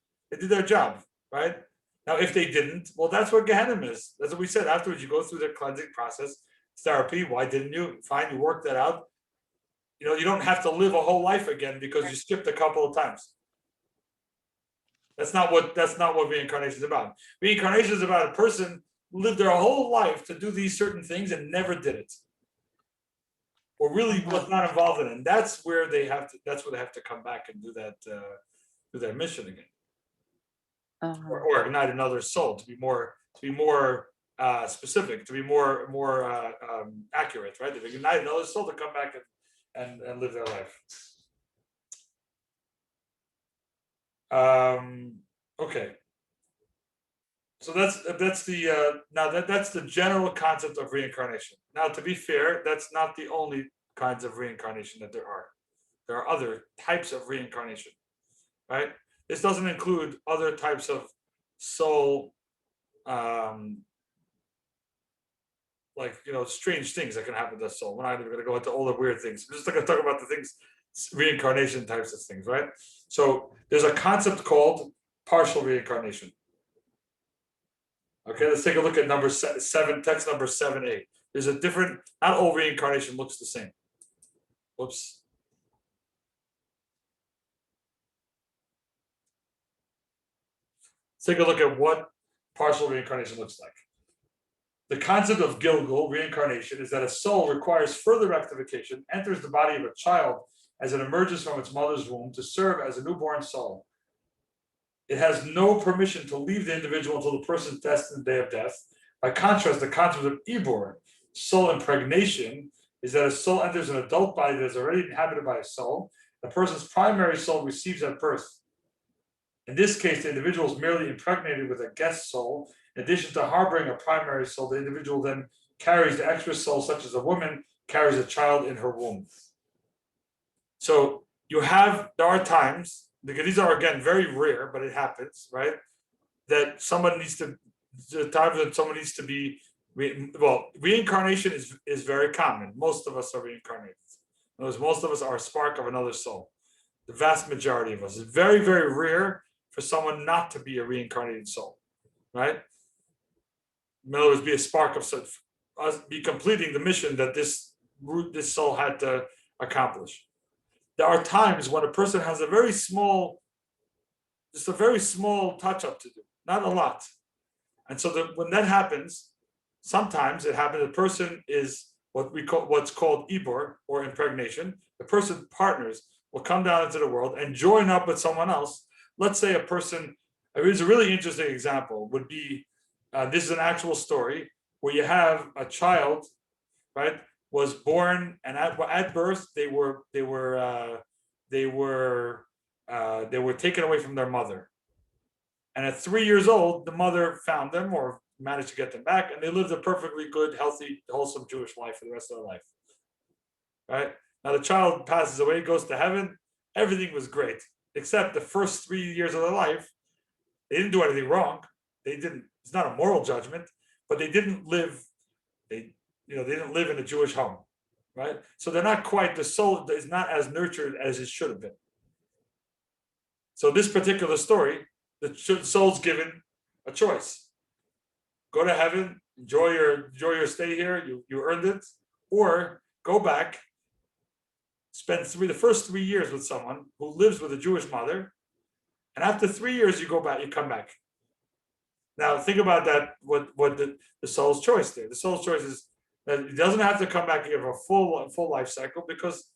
job. Right? Now, if they didn't, well, that's what Gehenna is. That's what we said. Afterwards, you go through the cleansing process, therapy. Why didn't you? Fine, you work that out. You don't have to live a whole life again because you skipped a couple of times. That's not what reincarnation is about. Reincarnation is about a person who lived their whole life to do these certain things and never did it, or really was not involved in it. And that's where they have to come back and do their mission again. Or ignite another soul, to be more specific, to be more accurate, right? To ignite another soul to come back and live their life. Okay. So that's the general concept of reincarnation. Now, to be fair, that's not the only kinds of reincarnation that there are. There are other types of reincarnation, right? This doesn't include other types of soul, strange things that can happen to the soul. We're not even going to go into all the weird things. We're just going to talk about the things, reincarnation types of things, right? So there's a concept called partial reincarnation. Okay, let's take a look at number 7, text number 7a. There's a different, not all reincarnation looks the same. Whoops. Let's take a look at what partial reincarnation looks like. The concept of Gilgul, reincarnation, is that a soul requires further rectification, enters the body of a child as it emerges from its mother's womb to serve as a newborn soul. It has no permission to leave the individual until the person's destined day of death. By contrast, the concept of Ibor, soul impregnation, is that a soul enters an adult body that is already inhabited by a soul. The person's primary soul receives at birth. In this case, the individual is merely impregnated with a guest soul. In addition to harboring a primary soul, the individual then carries the extra soul, such as a woman carries a child in her womb. So there are times, because these are again very rare, but it happens, right? That someone needs to, reincarnation is very common. Most of us are reincarnated. In other words, most of us are a spark of another soul. The vast majority of us. It's very, very rare for someone not to be a reincarnated soul, right? In other words, be a spark of us, be completing the mission that this soul had to accomplish. There are times when a person has just a very small touch up to do, not a lot. And so when that happens, sometimes it happens, the person is what's called Ibor, or impregnation. The person's partners will come down into the world and join up with someone else. Let's say a person, it's a really interesting example, would be, this is an actual story, where you have a child, right, was born, and at birth they were taken away from their mother, and at 3 years old the mother found them or managed to get them back, and they lived a perfectly good, healthy, wholesome Jewish life for the rest of their life. Right now, the child passes away, goes to heaven. Everything was great, except the first 3 years of their life, they didn't do anything wrong. It's not a moral judgment, but they didn't live. They didn't live in a Jewish home, right? So they're not quite, the soul is not as nurtured as it should have been. So this particular story, the soul's given a choice: go to heaven, enjoy your stay here, you earned it, or go back, spend the first 3 years with someone who lives with a Jewish mother, and after 3 years you go back, you come back. Now think about that. What the soul's choice there? The soul's choice is that it doesn't have to come back and give a full life cycle, because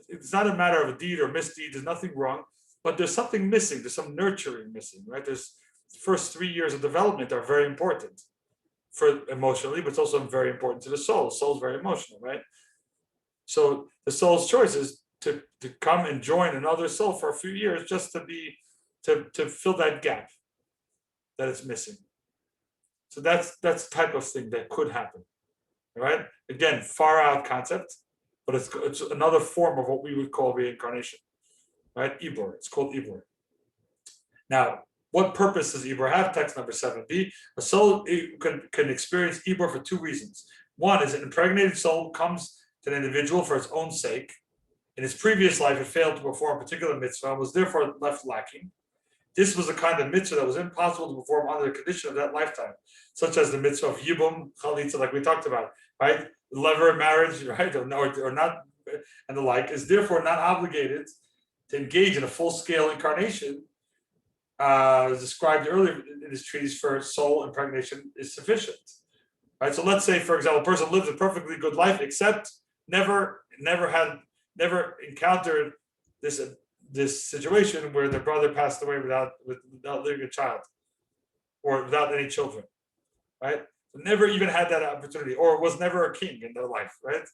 it's not a matter of a deed or misdeed. There's nothing wrong, but there's something missing. There's some nurturing missing, right? There's the first 3 years of development are very important for emotionally, but it's also very important to the soul. The soul's very emotional, right? So the soul's choice is to come and join another soul for a few years, just to fill that gap that it's missing. So that's the type of thing that could happen, right? Again, far out concept, but it's another form of what we would call reincarnation, right? Ibor, it's called Ibor. Now, what purpose does Ibor have? Text number 7b. A soul can experience Ibor for two reasons. One is an impregnated soul comes to an individual for its own sake. In its previous life, it failed to perform a particular mitzvah and was therefore left lacking. This was a kind of mitzvah that was impossible to perform under the condition of that lifetime, such as the mitzvah of yibum, chalitza, like we talked about, right? Lever marriage, right, or not, and the like, is therefore not obligated to engage in a full-scale incarnation, as described earlier in this treatise for soul impregnation is sufficient, right? So let's say, for example, a person lives a perfectly good life, except never encountered this situation where their brother passed away without leaving a child, or without any children, right? So never even had that opportunity, or was never a king in their life, right?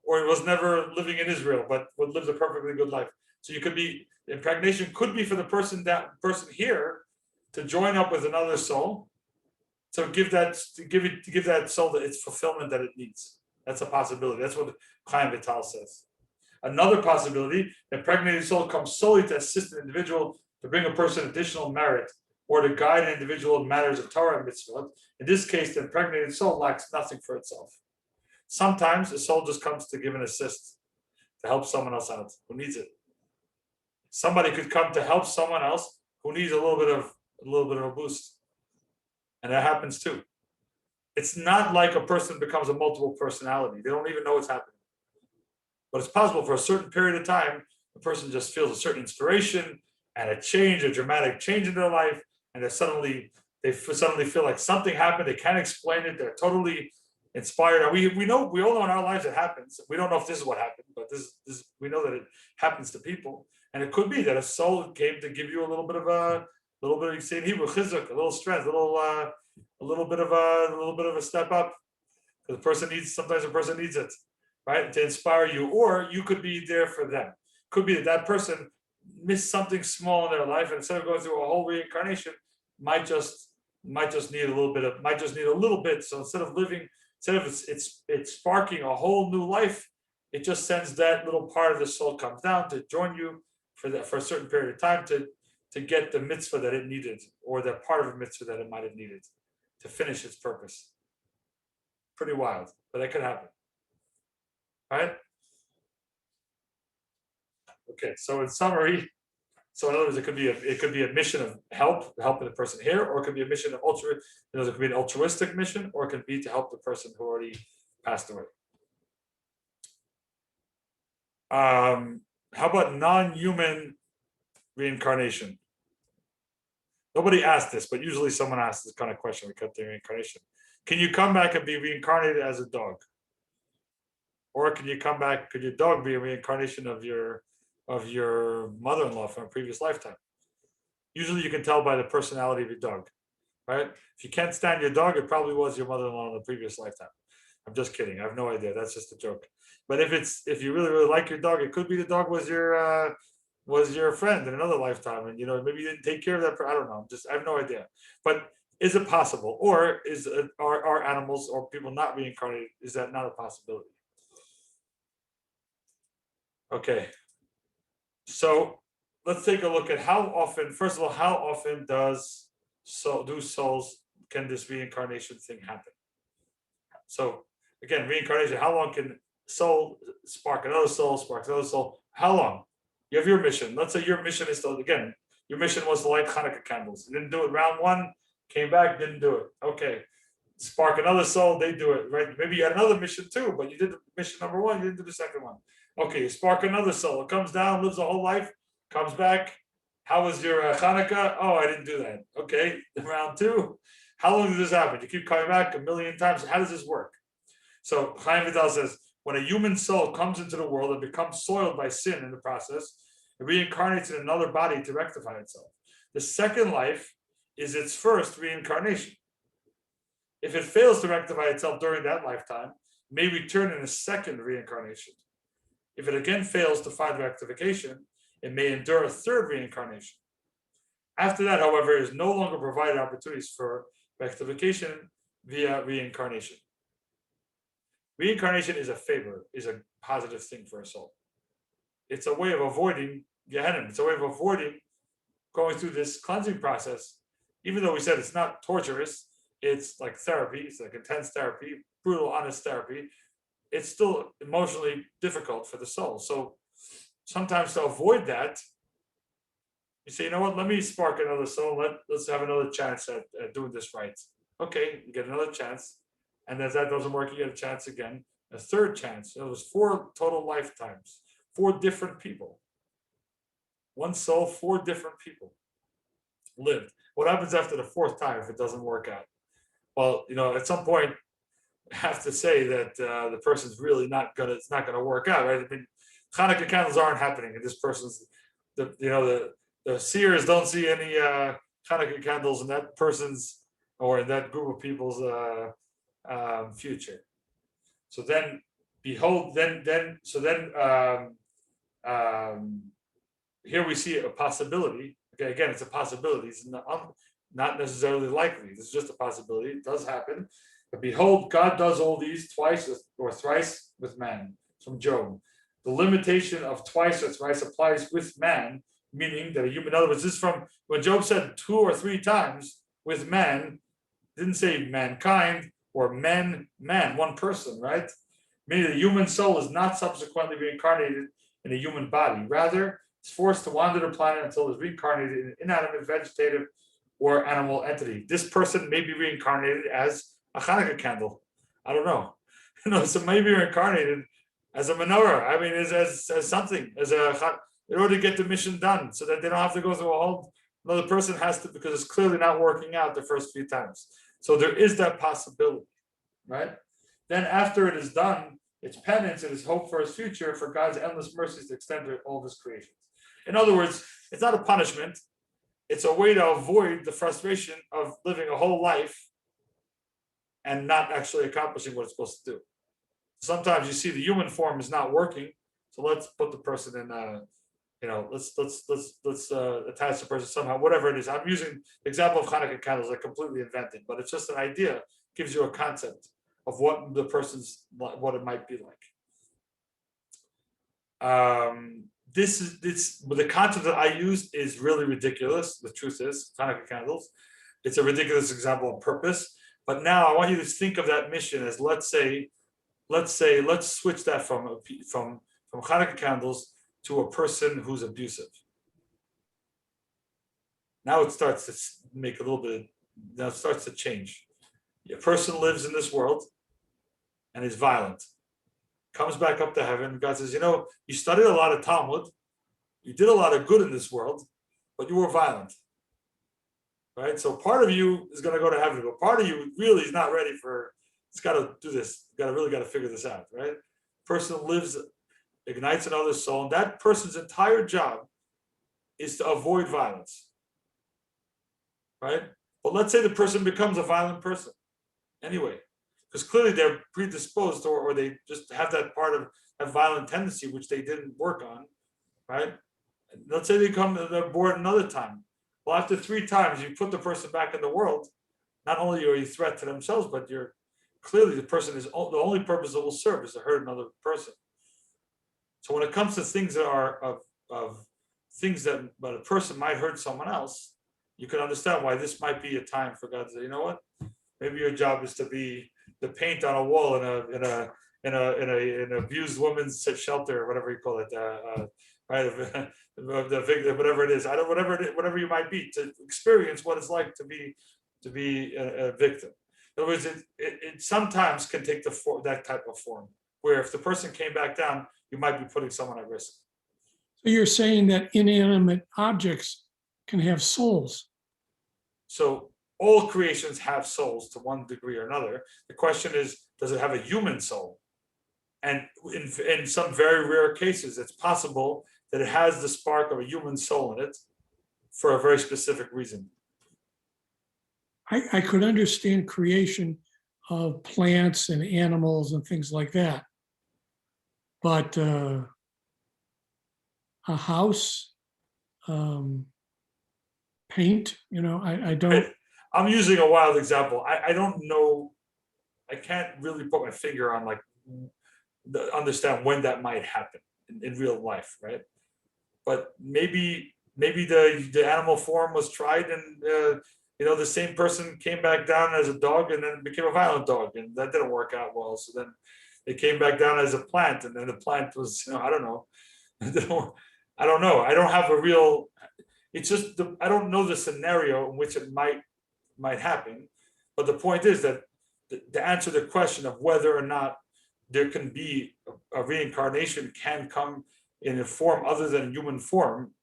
Or was never living in Israel, but lived a perfectly good life. So impregnation could be for the person here to join up with another soul, to give that soul its fulfillment that it needs. That's a possibility. That's what Chaim Vital says. Another possibility, the impregnated soul comes solely to assist an individual to bring a person additional merit, or to guide an individual in matters of Torah and mitzvot. In this case, the impregnated soul lacks nothing for itself. Sometimes the soul just comes to give an assist, to help someone else out who needs it. Somebody could come to help someone else who needs a little bit of a boost, and that happens too. It's not like a person becomes a multiple personality. They don't even know what's happening. But it's possible for a certain period of time, the person just feels a certain inspiration and a change, a dramatic change in their life, and they suddenly feel like something happened. They can't explain it. They're totally inspired. And we all know in our lives it happens. We don't know if this is what happened, but this we know that it happens to people. And it could be that a soul came to give you a little bit of you say in Hebrew, chizuk, a little strength, a little bit of a step up. The person sometimes a person needs it, right, to inspire you, or you could be there for them. Could be that person missed something small in their life, and instead of going through a whole reincarnation, might just need a little bit. So instead of it's sparking a whole new life, it just sends that little part of the soul comes down to join you for a certain period of time to get the mitzvah that it needed, or the part of a mitzvah that it might have needed to finish its purpose. Pretty wild, but that could happen. Right? Okay, so in summary, so in other words, it could be a mission of helping the person here, or it could be a mission of it could be an altruistic mission, or it could be to help the person who already passed away. How about non-human reincarnation? Nobody asked this, but usually someone asks this kind of question. We cut the reincarnation. Can you come back and be reincarnated as a dog? Or can your dog be a reincarnation of your mother-in-law from a previous lifetime? Usually you can tell by the personality of your dog, right? If you can't stand your dog, it probably was your mother-in-law in the previous lifetime. I'm just kidding. I have no idea. That's just a joke. But if you really, really like your dog, it could be the dog was your friend in another lifetime, and maybe you didn't take care of that. I don't know. I have no idea. But is it possible, or are animals or people not reincarnated? Is that not a possibility? Okay. So let's take a look at how often. First of all, how often can this reincarnation thing happen? So again, reincarnation. How long can soul spark another soul, spark another soul? How long? You have your mission. Let's say your mission is your mission was to light Hanukkah candles. You didn't do it round one, came back, didn't do it. Okay. Spark another soul, they do it, right? Maybe you had another mission too, but you did mission number one, you didn't do the second one. Okay, you spark another soul. It comes down, lives a whole life, comes back. How was your Hanukkah? Oh, I didn't do that. Okay, round two. How long does this happen? You keep coming back a million times. How does this work? So Chaim Vidal says, when a human soul comes into the world and becomes soiled by sin in the process, it reincarnates in another body to rectify itself. The second life is its first reincarnation. If it fails to rectify itself during that lifetime, it may return in a second reincarnation. If it again fails to find rectification, it may endure a third reincarnation. After that, however, it is no longer provided opportunities for rectification via reincarnation. Reincarnation is a favor, is a positive thing for a soul. It's a way of avoiding Gehenna. It's a way of avoiding going through this cleansing process. Even though we said it's not torturous, it's like therapy, it's like intense therapy, brutal, honest therapy. It's still emotionally difficult for the soul. So sometimes to avoid that, you say, you know what, let me spark another soul. Let's have another chance at doing this right. Okay, you get another chance. And if that doesn't work, you get a chance again, a third chance. It was 4 total lifetimes, 4 different people. One soul, 4 different people lived. What happens after the 4th time if it doesn't work out? Well, at some point, I have to say that the person's really it's not gonna work out, right? I mean, Hanukkah candles aren't happening, and this person's, the seers don't see any Hanukkah candles in that person's or in that group of people's future. So then, behold, here we see a possibility. Okay, again, it's a possibility. It's not necessarily likely. This is just a possibility. It does happen. But behold, God does all these twice or thrice with man. From Job. The limitation of twice or thrice applies with man, meaning that a human, in other words, this is from when Job said 2 or 3 times with man, didn't say mankind or man, one person, right? Meaning the human soul is not subsequently reincarnated in a human body. Rather, it's forced to wander the planet until it's reincarnated in an inanimate, vegetative, or animal entity. This person may be reincarnated as a Hanukkah candle. I don't know. So maybe you're incarnated as a menorah. I mean, as something, in order to get the mission done, so that they don't have to go through a whole another person has to, because it's clearly not working out the first few times. So there is that possibility, right? Then after it is done, it's penance, it is hope for his future, for God's endless mercies to extend to all of his creations. In other words, it's not a punishment. It's a way to avoid the frustration of living a whole life and not actually accomplishing what it's supposed to do. Sometimes you see the human form is not working, so let's put the person in let's attach the person somehow, whatever it is. I'm using the example of Hanukkah candles, I completely invented, but it's just an idea, gives you a concept of what what it might be like. This the concept that I used is really ridiculous. The truth is, Hanukkah candles, it's a ridiculous example of purpose. But now I want you to think of that mission as, let's switch that from Hanukkah candles to a person who's abusive. Now it starts to make a little bit, now it starts to change. A person lives in this world and is violent, comes back up to heaven. God says, you studied a lot of Talmud, you did a lot of good in this world, but you were violent, right? So part of you is going to go to heaven, but part of you really is not ready for, it's got to do this, really got to figure this out, right? Person lives, ignites another's soul, and that person's entire job is to avoid violence, right? But let's say the person becomes a violent person anyway, because clearly they're predisposed, or they just have that part of that violent tendency which they didn't work on, right? Let's say they're bored another time. Well, after 3 times, you put the person back in the world. Not only are you a threat to themselves, but you're clearly the person is the only purpose that will serve is to hurt another person. So when it comes to things that are of things that but a person might hurt someone else, you can understand why this might be a time for God to say, you know what? Maybe your job is to be the paint on a wall in an abused woman's shelter, or whatever you call it, right? The victim, whatever it is, whatever you might be, to experience what it's like to be a victim. In other words, it sometimes can take that type of form, where if the person came back down, you might be putting someone at risk. So you're saying that inanimate objects can have souls? So all creations have souls to one degree or another. The question is, does it have a human soul? And in some very rare cases, it's possible that it has the spark of a human soul in it for a very specific reason. I could understand creation of plants and animals and things like that. But a house, paint, I don't. I'm using a wild example. I don't know. I can't really put my finger on understand when that might happen in real life, right? But maybe the animal form was tried, and the same person came back down as a dog and then became a violent dog, and that didn't work out well. So then they came back down as a plant, and then the plant was, I don't know. I don't know. I don't have a real. It's just I don't know the scenario in which it might happen. But the point is that to answer the question of whether or not there can be a reincarnation can come in a form other than human form,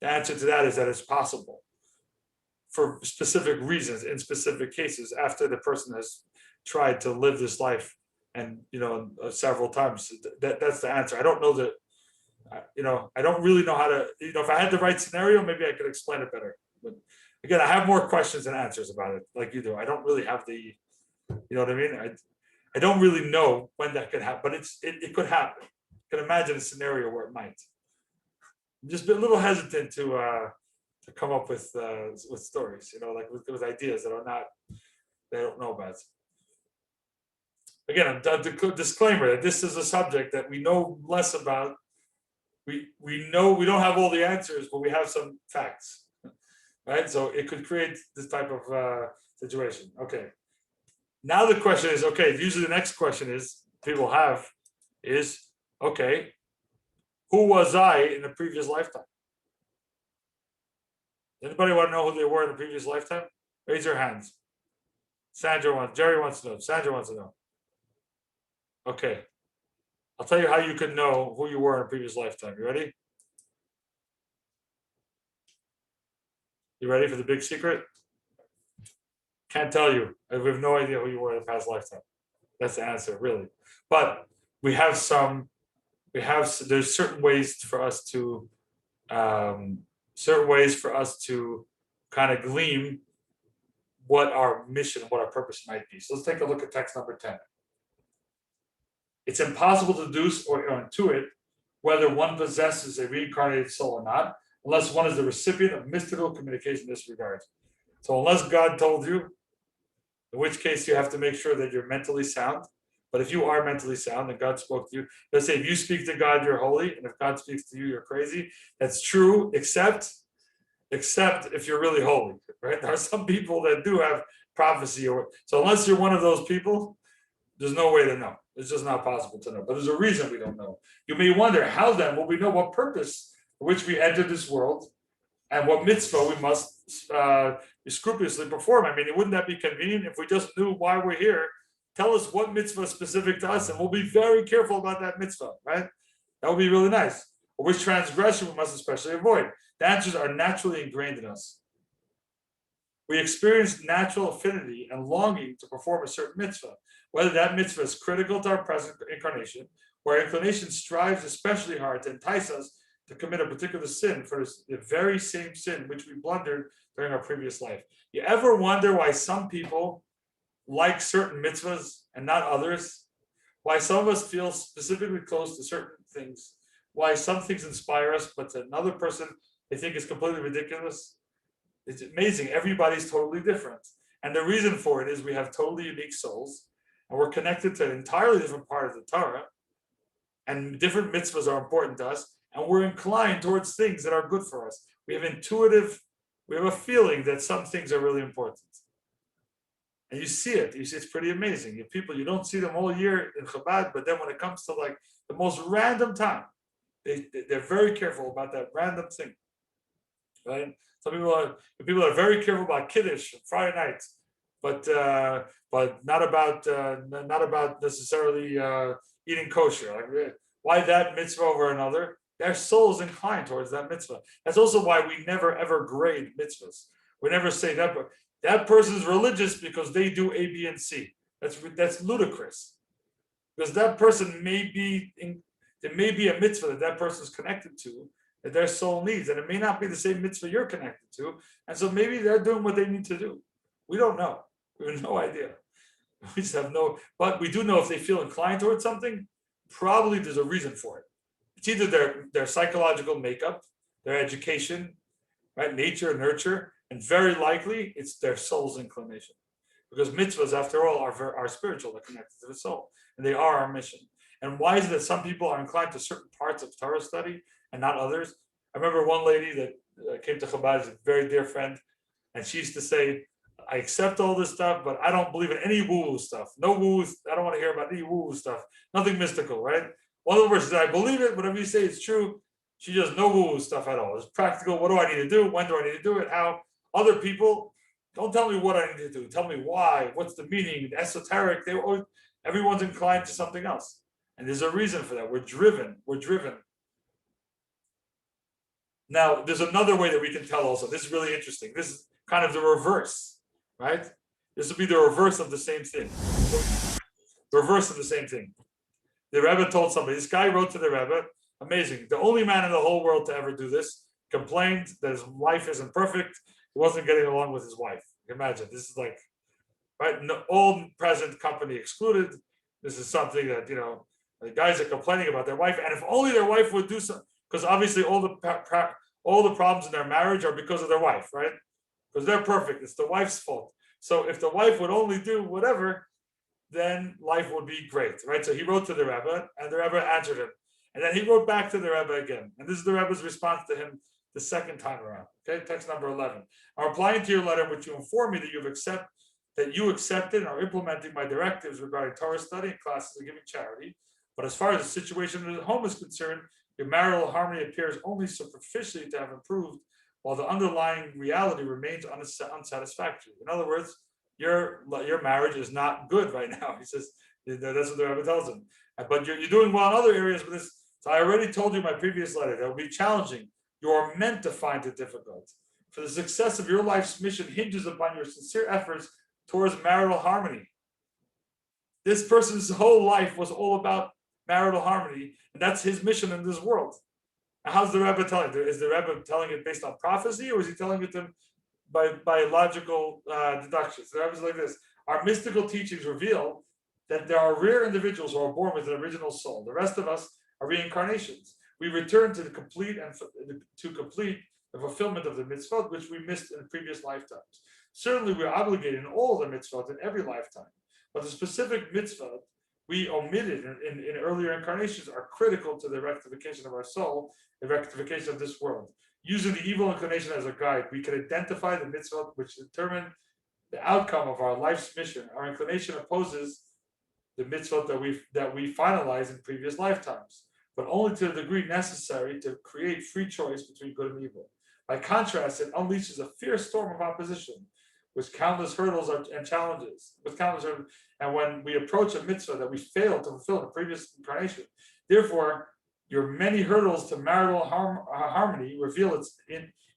the answer to that is that it's possible for specific reasons in specific cases after the person has tried to live this life and several times. That's the answer. I don't know that. I don't really know how to. If I had the right scenario, maybe I could explain it better. But again, I have more questions than answers about it, like you do. I don't really have the. You know what I mean? I don't really know when that could happen, but it could happen. I can imagine a scenario where it might. I'm just a little hesitant to come up with stories, like with ideas that they don't know about. Again, a disclaimer that this is a subject that we know less about. We know we don't have all the answers, but we have some facts, right? So it could create this type of situation. Okay. Now the question is, okay, usually the next question people have is, okay, who was I in a previous lifetime? Anybody want to know who they were in a previous lifetime? Raise your hands. Jerry wants to know. Sandra wants to know. Okay. I'll tell you how you can know who you were in a previous lifetime. You ready? You ready for the big secret? Can't tell you. We have no idea who you were in a past lifetime. That's the answer, really. But there's certain ways for us to kind of glean what our mission, what our purpose might be. So let's take a look at text number 10. It's impossible to deduce or intuit whether one possesses a reincarnated soul or not, unless one is the recipient of mystical communication in this regard. So unless God told you, in which case you have to make sure that you're mentally sound. But if you are mentally sound and God spoke to you, let's say if you speak to God, you're holy, and if God speaks to you, you're crazy. That's true, except if you're really holy, right? There are some people that do have prophecy, so unless you're one of those people, there's no way to know. It's just not possible to know. But there's a reason we don't know. You may wonder, how then will we know what purpose for which we entered this world and what mitzvah we must scrupulously perform? I mean, wouldn't that be convenient if we just knew why we're here? Tell us what mitzvah is specific to us, and we'll be very careful about that mitzvah, right? That would be really nice. Or which transgression we must especially avoid. The answers are naturally ingrained in us. We experience natural affinity and longing to perform a certain mitzvah, whether that mitzvah is critical to our present incarnation, or our inclination strives especially hard to entice us to commit a particular sin for the very same sin which we blundered during our previous life. You ever wonder why some people like certain mitzvahs and not others? Why some of us feel specifically close to certain things? Why some things inspire us, but to another person they think is completely ridiculous? It's amazing. Everybody's totally different. And the reason for it is we have totally unique souls, and we're connected to an entirely different part of the Torah, and different mitzvahs are important to us, and we're inclined towards things that are good for us. We have a feeling that some things are really important. And you see it. It's pretty amazing. You don't see them all year in Chabad, but then when it comes to like the most random time, they're very careful about that random thing, right? Some people are very careful about Kiddush Friday nights, but not about necessarily eating kosher. Like, why that mitzvah over another? Their soul is inclined towards that mitzvah. That's also why we never ever grade mitzvahs. We never say that person is religious because they do A, B, and C. That's ludicrous, because that person there may be a mitzvah that person is connected to, that their soul needs, and it may not be the same mitzvah you're connected to, and so maybe they're doing what they need to do. We don't know. We have no idea. We just have but we do know if they feel inclined towards something, probably there's a reason for it. It's either their psychological makeup, their education, right, nature, nurture, and very likely it's their soul's inclination. Because mitzvahs, after all, are spiritual, they're connected to the soul, and they are our mission. And why is it that some people are inclined to certain parts of Torah study and not others? I remember one lady that came to Chabad, is a very dear friend, and she used to say, I accept all this stuff, but I don't believe in any woo-woo stuff. No woo, I don't want to hear about any woo-woo stuff. Nothing mystical, right? One of the words is, I believe it, whatever you say is true. She does no woo-woo stuff at all. It's practical. What do I need to do? When do I need to do it? How? Other people, don't tell me what I need to do. Tell me why. What's the meaning? The esoteric. Everyone's inclined to something else. And there's a reason for that. We're driven. Now, there's another way that we can tell also. This is really interesting. This is kind of the reverse, right? This would be the reverse of the same thing. The reverse of the same thing. The Rebbe told somebody, this guy wrote to the Rebbe, amazing. The only man in the whole world to ever do this, complained that his life isn't perfect. He wasn't getting along with his wife. Imagine, this is like, right? No, all present company excluded. This is something that, the guys are complaining about their wife, and if only their wife would do something, because obviously all the problems in their marriage are because of their wife, right? Because they're perfect. It's the wife's fault. So if the wife would only do whatever, then life would be great, right? So he wrote to the Rebbe, and the Rebbe answered him. And then he wrote back to the Rebbe again. And this is the Rebbe's response to him the second time around. Okay, text number 11. I'm replying to your letter, which you inform me that you accepted and are implementing my directives regarding Torah study and classes and giving charity. But as far as the situation at home is concerned, your marital harmony appears only superficially to have improved, while the underlying reality remains unsatisfactory. In other words, your marriage is not good right now. He says that's what the Rebbe tells him. But you're doing well in other areas, but this. So I already told you in my previous letter that will be challenging. You are meant to find it difficult. For the success of your life's mission hinges upon your sincere efforts towards marital harmony. This person's whole life was all about marital harmony, and that's his mission in this world. Now, how's the Rebbe telling it? Is the Rebbe telling it based on prophecy, or is he telling it to by logical deductions? The Rebbe's like this: our mystical teachings reveal that there are rare individuals who are born with an original soul. The rest of us are reincarnations. We return to complete the fulfillment of the mitzvot which we missed in previous lifetimes. Certainly, we're obligated in all the mitzvot in every lifetime, but the specific mitzvot we omitted in earlier incarnations are critical to the rectification of our soul, the rectification of this world. Using the evil inclination as a guide, we can identify the mitzvot which determine the outcome of our life's mission. Our inclination opposes the mitzvot that we finalize in previous lifetimes, but only to the degree necessary to create free choice between good and evil. By contrast, it unleashes a fierce storm of opposition with countless hurdles and challenges. And when we approach a mitzvah that we failed to fulfill in the previous incarnation, therefore, your many hurdles to marital harmony reveal its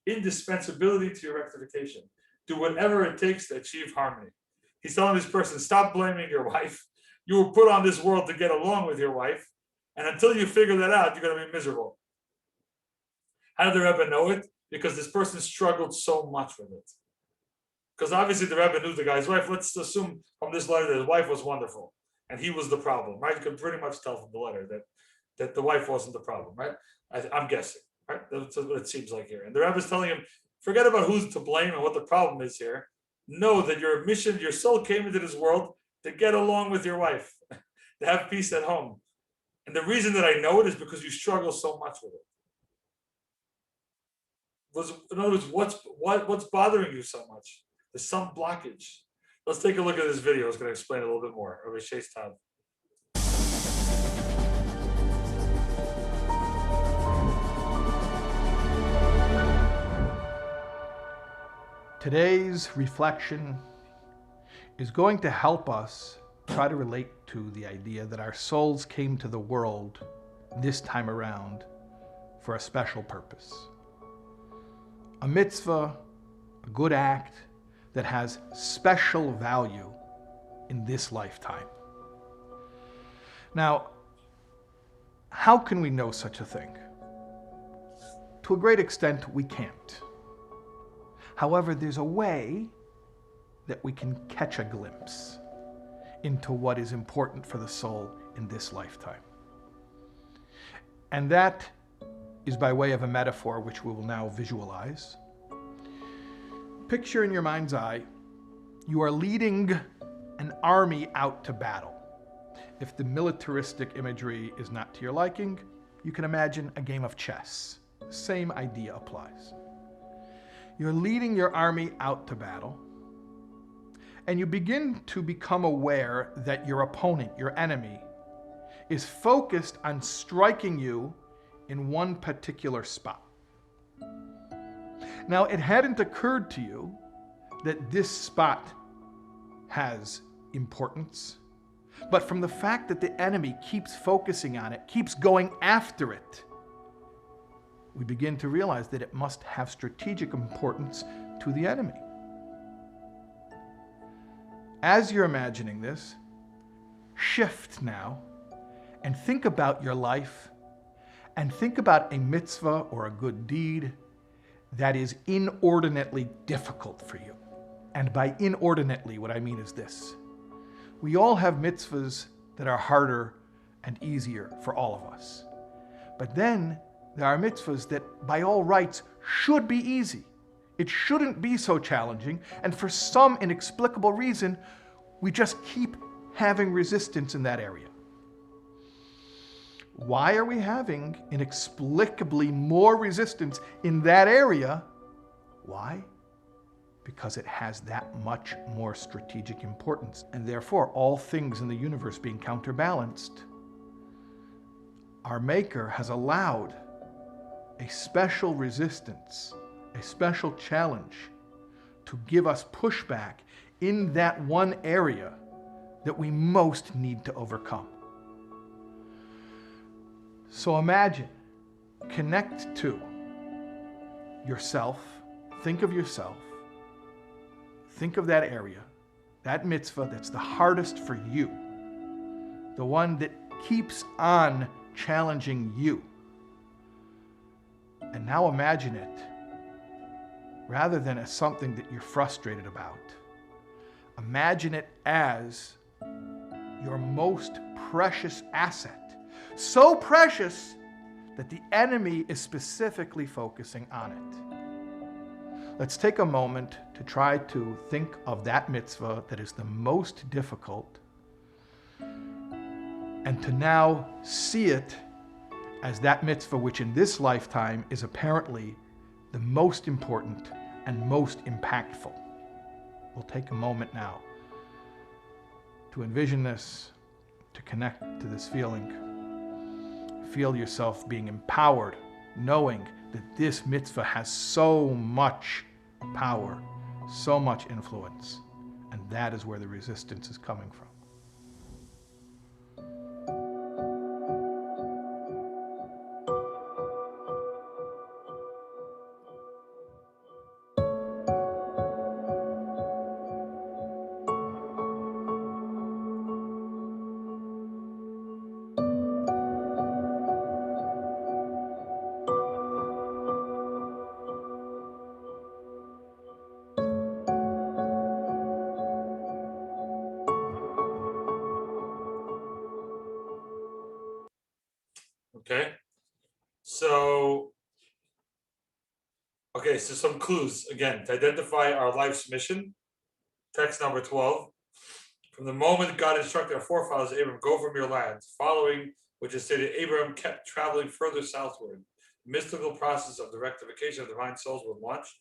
indispensability to your rectification. Do whatever it takes to achieve harmony. He's telling this person, stop blaming your wife. You were put on this world to get along with your wife, and until you figure that out, you're going to be miserable. How did the Rebbe know it? Because this person struggled so much with it. Because obviously the Rebbe knew the guy's wife. Let's assume from this letter that his wife was wonderful, and he was the problem, right? You can pretty much tell from the letter that the wife wasn't the problem, right? I'm guessing, right? That's what it seems like here. And the Rebbe's telling him, forget about who's to blame and what the problem is here. Know that your mission, your soul came into this world to get along with your wife, to have peace at home. And the reason that I know it is because you struggle so much with it. In other words, what's bothering you so much? There's some blockage. Let's take a look at this video. It's going to explain a little bit more. Over Shay's time. Today's reflection is going to help us try to relate to the idea that our souls came to the world this time around for a special purpose. A mitzvah, a good act that has special value in this lifetime. Now, how can we know such a thing? To a great extent, we can't. However, there's a way that we can catch a glimpse into what is important for the soul in this lifetime. And that is by way of a metaphor which we will now visualize. Picture in your mind's eye, you are leading an army out to battle. If the militaristic imagery is not to your liking, you can imagine a game of chess. Same idea applies. You're leading your army out to battle, and you begin to become aware that your opponent, your enemy, is focused on striking you in one particular spot. Now, it hadn't occurred to you that this spot has importance, but from the fact that the enemy keeps focusing on it, keeps going after it, we begin to realize that it must have strategic importance to the enemy. As you're imagining this, shift now and think about your life and think about a mitzvah or a good deed that is inordinately difficult for you. And by inordinately, what I mean is this. We all have mitzvahs that are harder and easier for all of us. But then there are mitzvahs that by all rights should be easy. It shouldn't be so challenging, and for some inexplicable reason, we just keep having resistance in that area. Why are we having inexplicably more resistance in that area? Why? Because it has that much more strategic importance, and therefore all things in the universe being counterbalanced, our Maker has allowed a special resistance, a special challenge to give us pushback in that one area that we most need to overcome. So imagine, connect to yourself, think of yourself, think of that area, that mitzvah that's the hardest for you, the one that keeps on challenging you. And now imagine it, rather than as something that you're frustrated about, imagine it as your most precious asset. So precious that the enemy is specifically focusing on it. Let's take a moment to try to think of that mitzvah that is the most difficult, and to now see it as that mitzvah which in this lifetime is apparently the most important and most impactful. We'll take a moment now to envision this, to connect to this feeling. Feel yourself being empowered, knowing that this mitzvah has so much power, so much influence, and that is where the resistance is coming from. Okay. So some clues again to identify our life's mission. Text number 12. From the moment God instructed our forefathers, Abram, go from your land, following which is stated, Abram kept traveling further southward. The mystical process of the rectification of divine souls was launched.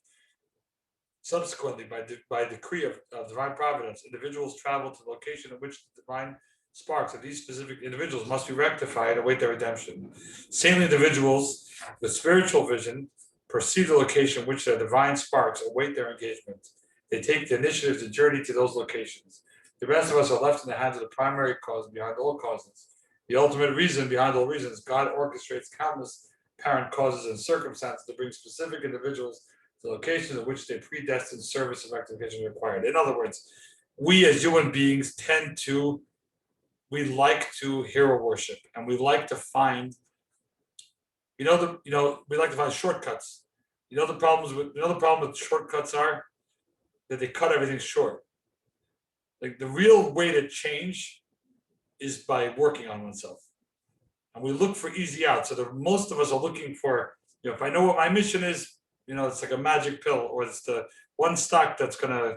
Subsequently, by decree of divine providence, individuals travel to the location in which the divine sparks of these specific individuals must be rectified and await their redemption. Saintly individuals with spiritual vision perceive the location in which their divine sparks await their engagement. They take the initiative to journey to those locations. The rest of us are left in the hands of the primary cause behind all causes. The ultimate reason behind all reasons, God orchestrates countless apparent causes and circumstances to bring specific individuals to locations in which their predestined service of rectification is required. In other words, we as human beings we like to hero worship, and we like to find, we like to find shortcuts. The problem with shortcuts are that they cut everything short. Like the real way to change is by working on oneself, and we look for easy out. So most of us are looking for, if I know what my mission is, it's like a magic pill, or it's the one stock that's gonna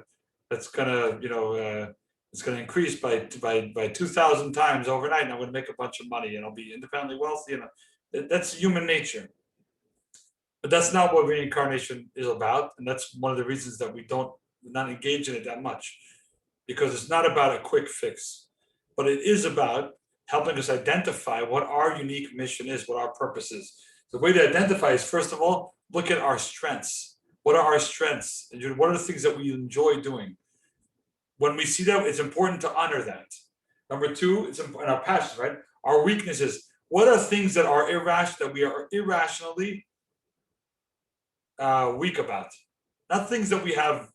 it's gonna increase by 2,000 times overnight, and I'm gonna make a bunch of money, and I'll be independently wealthy. That's human nature. But that's not what reincarnation is about, and that's one of the reasons that we're not engage in it that much, because it's not about a quick fix, but it is about helping us identify what our unique mission is, what our purpose is. The way to identify is, first of all, look at our strengths. What are our strengths? And what are the things that we enjoy doing? When we see that, it's important to honor that. Number two, it's important, our passions, right? Our weaknesses. What are things that are irrational, that we are irrationally weak about? Not things that we have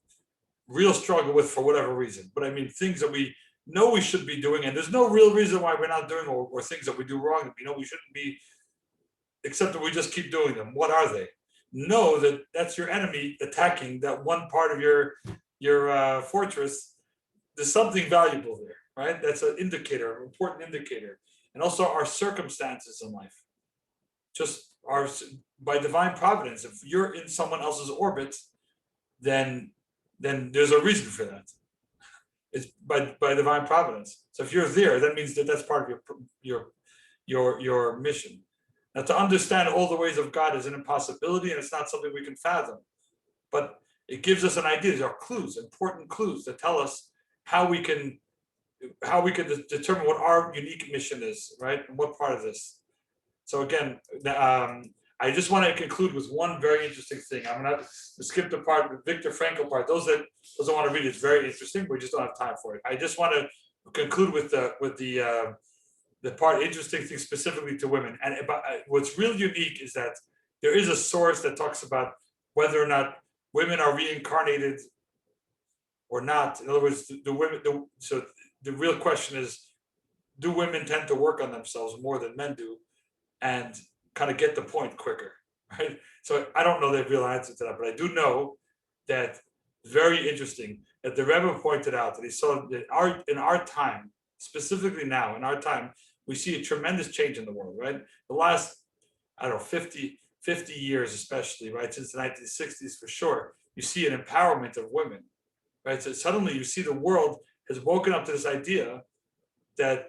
real struggle with for whatever reason, but I mean things that we know we should be doing, and there's no real reason why we're not doing, or things that we do wrong that we know we shouldn't be, except that we just keep doing them. What are they? Know that that's your enemy attacking that one part of your fortress. There's something valuable there, right? That's an indicator, an important indicator. And also our circumstances in life. Just by divine providence, if you're in someone else's orbit, then there's a reason for that. It's by divine providence. So if you're there, that means that that's part of your mission. Now, to understand all the ways of God is an impossibility, and it's not something we can fathom. But it gives us an idea. There are clues, important clues, that tell us how we can determine what our unique mission is, right? And what part of this. So again, I just want to conclude with one very interesting thing. I'm going to skip the part, the Viktor Frankl part. Those that want to read it's very interesting, but we just don't have time for it. I just want to conclude with the part interesting thing specifically to women. And what's really unique is that there is a source that talks about whether or not women are reincarnated or not. In other words, so the real question is, do women tend to work on themselves more than men do and kind of get the point quicker, right? So I don't know the real answer to that, but I do know that very interesting that the Rebbe pointed out that he saw that in our time, specifically now in our time, we see a tremendous change in the world, right? The last, I don't know, 50 years especially, right? Since the 1960s for sure, you see an empowerment of women, right? So suddenly you see the world has woken up to this idea that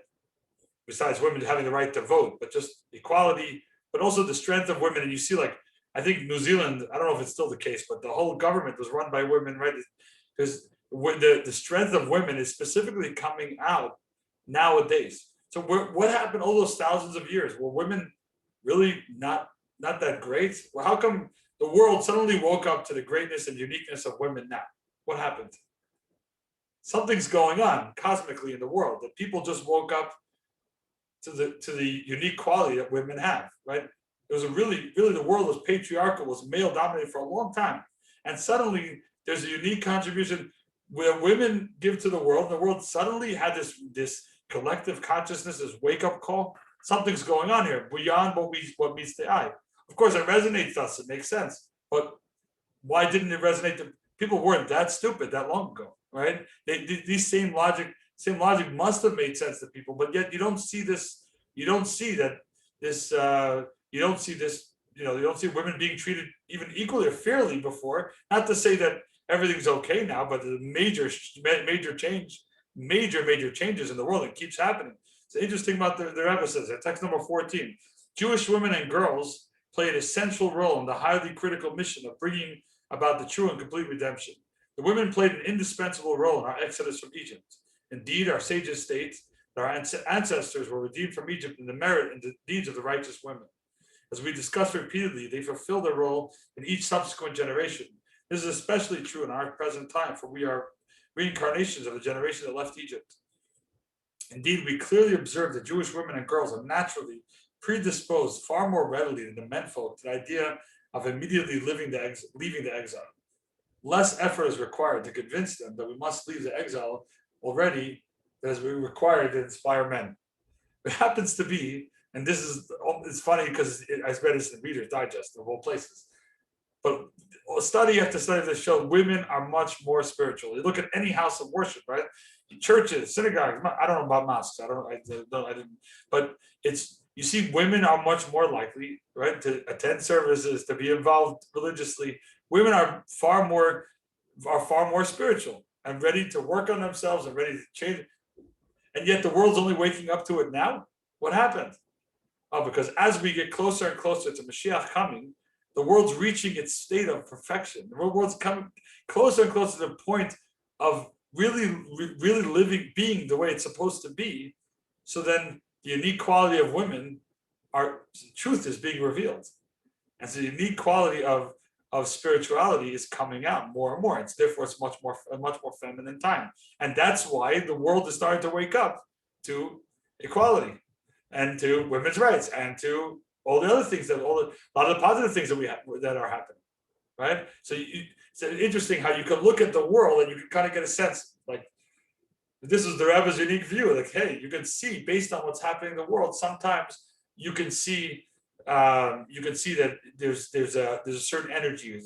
besides women having the right to vote, but just equality, but also the strength of women. And you see, like, I think New Zealand, I don't know if it's still the case, but the whole government was run by women, right? Because the strength of women is specifically coming out nowadays. So what happened all those thousands of years? Were women really not that great? Well, how come the world suddenly woke up to the greatness and uniqueness of women now? What happened? Something's going on cosmically in the world, that people just woke up to the unique quality that women have, right? It was really the world was patriarchal, was male dominated for a long time. And suddenly there's a unique contribution where women give to the world. The world suddenly had this collective consciousness, this wake-up call. Something's going on here beyond what meets the eye. Of course, it resonates to us, it makes sense. But why didn't it resonate to people? Weren't that stupid that long ago, right? These same logic must have made sense to people, but yet you don't see this. You don't see that this. You don't see this. You don't see women being treated even equally or fairly before. Not to say that everything's okay now, but the major changes in the world. It keeps happening. It's interesting about their episodes. Text number 14. Jewish women and girls play an essential role in the highly critical mission of bringing about the true and complete redemption. The women played an indispensable role in our exodus from Egypt. Indeed, our sages state that our ancestors were redeemed from Egypt in the merit and the deeds of the righteous women. As we discussed repeatedly, they fulfill their role in each subsequent generation. This is especially true in our present time, for we are reincarnations of the generation that left Egypt. Indeed, we clearly observe that Jewish women and girls are naturally predisposed far more readily than the menfolk to the idea of immediately leaving the exile. Less effort is required to convince them that we must leave the exile already than is required to inspire men. It happens to be, and it's funny because I read this in Reader's Digest of all places, but study after study that show women are much more spiritual. You look at any house of worship, right? Churches, synagogues. I don't know about mosques. I didn't. But you see, women are much more likely, right, to attend services, to be involved religiously. Women are far more spiritual and ready to work on themselves and ready to change. And yet the world's only waking up to it now. What happened? Oh, because as we get closer and closer to Mashiach coming, the world's reaching its state of perfection. The world's coming closer and closer to the point of really being the way it's supposed to be. So then the unique quality of women, truth is being revealed. And so the unique quality of spirituality is coming out more and more. It's a much more feminine time. And that's why the world is starting to wake up to equality and to women's rights and to all the other things, a lot of the positive things that are happening, right? So it's interesting how you can look at the world and you can kind of get a sense, like, this is the Rebbe's unique view. Like, hey, you can see based on what's happening in the world. Sometimes you can see that there's a certain energy,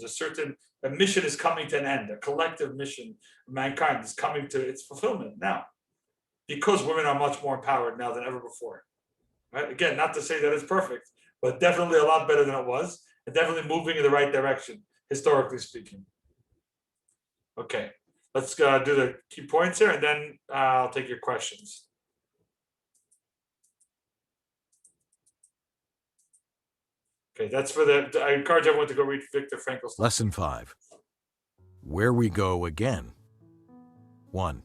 a mission is coming to an end, a collective mission of mankind is coming to its fulfillment now, because women are much more empowered now than ever before. Right? Again, not to say that it's perfect, but definitely a lot better than it was, and definitely moving in the right direction, historically speaking. Okay, let's do the key points here, and then I'll take your questions. Okay, that's I encourage everyone to go read Viktor Frankl's. Lesson 5. Where we go again. 1.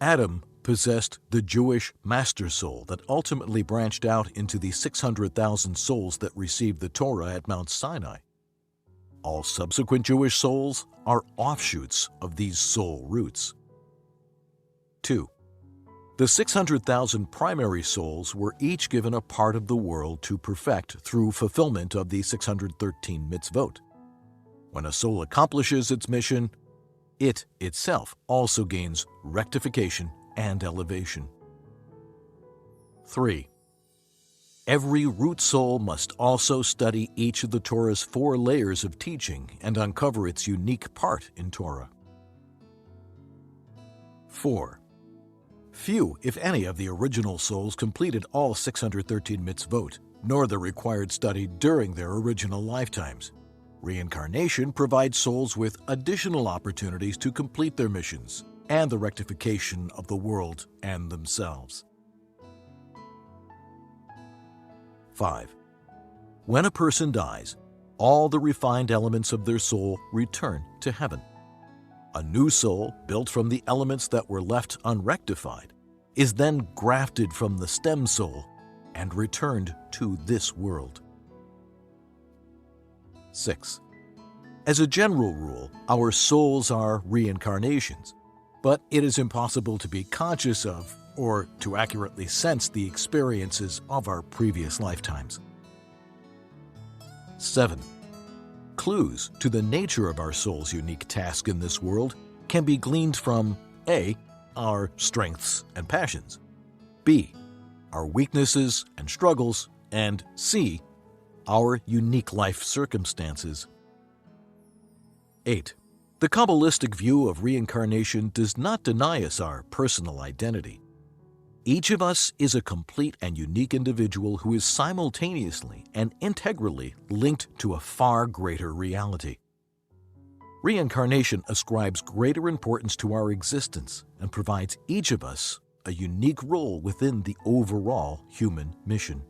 Adam possessed the Jewish master soul that ultimately branched out into the 600,000 souls that received the Torah at Mount Sinai. All subsequent Jewish souls are offshoots of these soul roots. 2. The 600,000 primary souls were each given a part of the world to perfect through fulfillment of the 613 mitzvot. When a soul accomplishes its mission, it itself also gains rectification and elevation. 3. Every root soul must also study each of the Torah's 4 layers of teaching and uncover its unique part in Torah. 4. Few, if any, of the original souls completed all 613 mitzvot, nor the required study during their original lifetimes. Reincarnation provides souls with additional opportunities to complete their missions and the rectification of the world and themselves. 5. When a person dies, all the refined elements of their soul return to heaven. A new soul, built from the elements that were left unrectified, is then grafted from the stem soul and returned to this world. 6. As a general rule, our souls are reincarnations, but it is impossible to be conscious of or to accurately sense the experiences of our previous lifetimes. 7. Clues to the nature of our soul's unique task in this world can be gleaned from A. Our strengths and passions, B. Our weaknesses and struggles, and C. Our unique life circumstances. 8. The Kabbalistic view of reincarnation does not deny us our personal identity. Each of us is a complete and unique individual who is simultaneously and integrally linked to a far greater reality. Reincarnation ascribes greater importance to our existence and provides each of us a unique role within the overall human mission.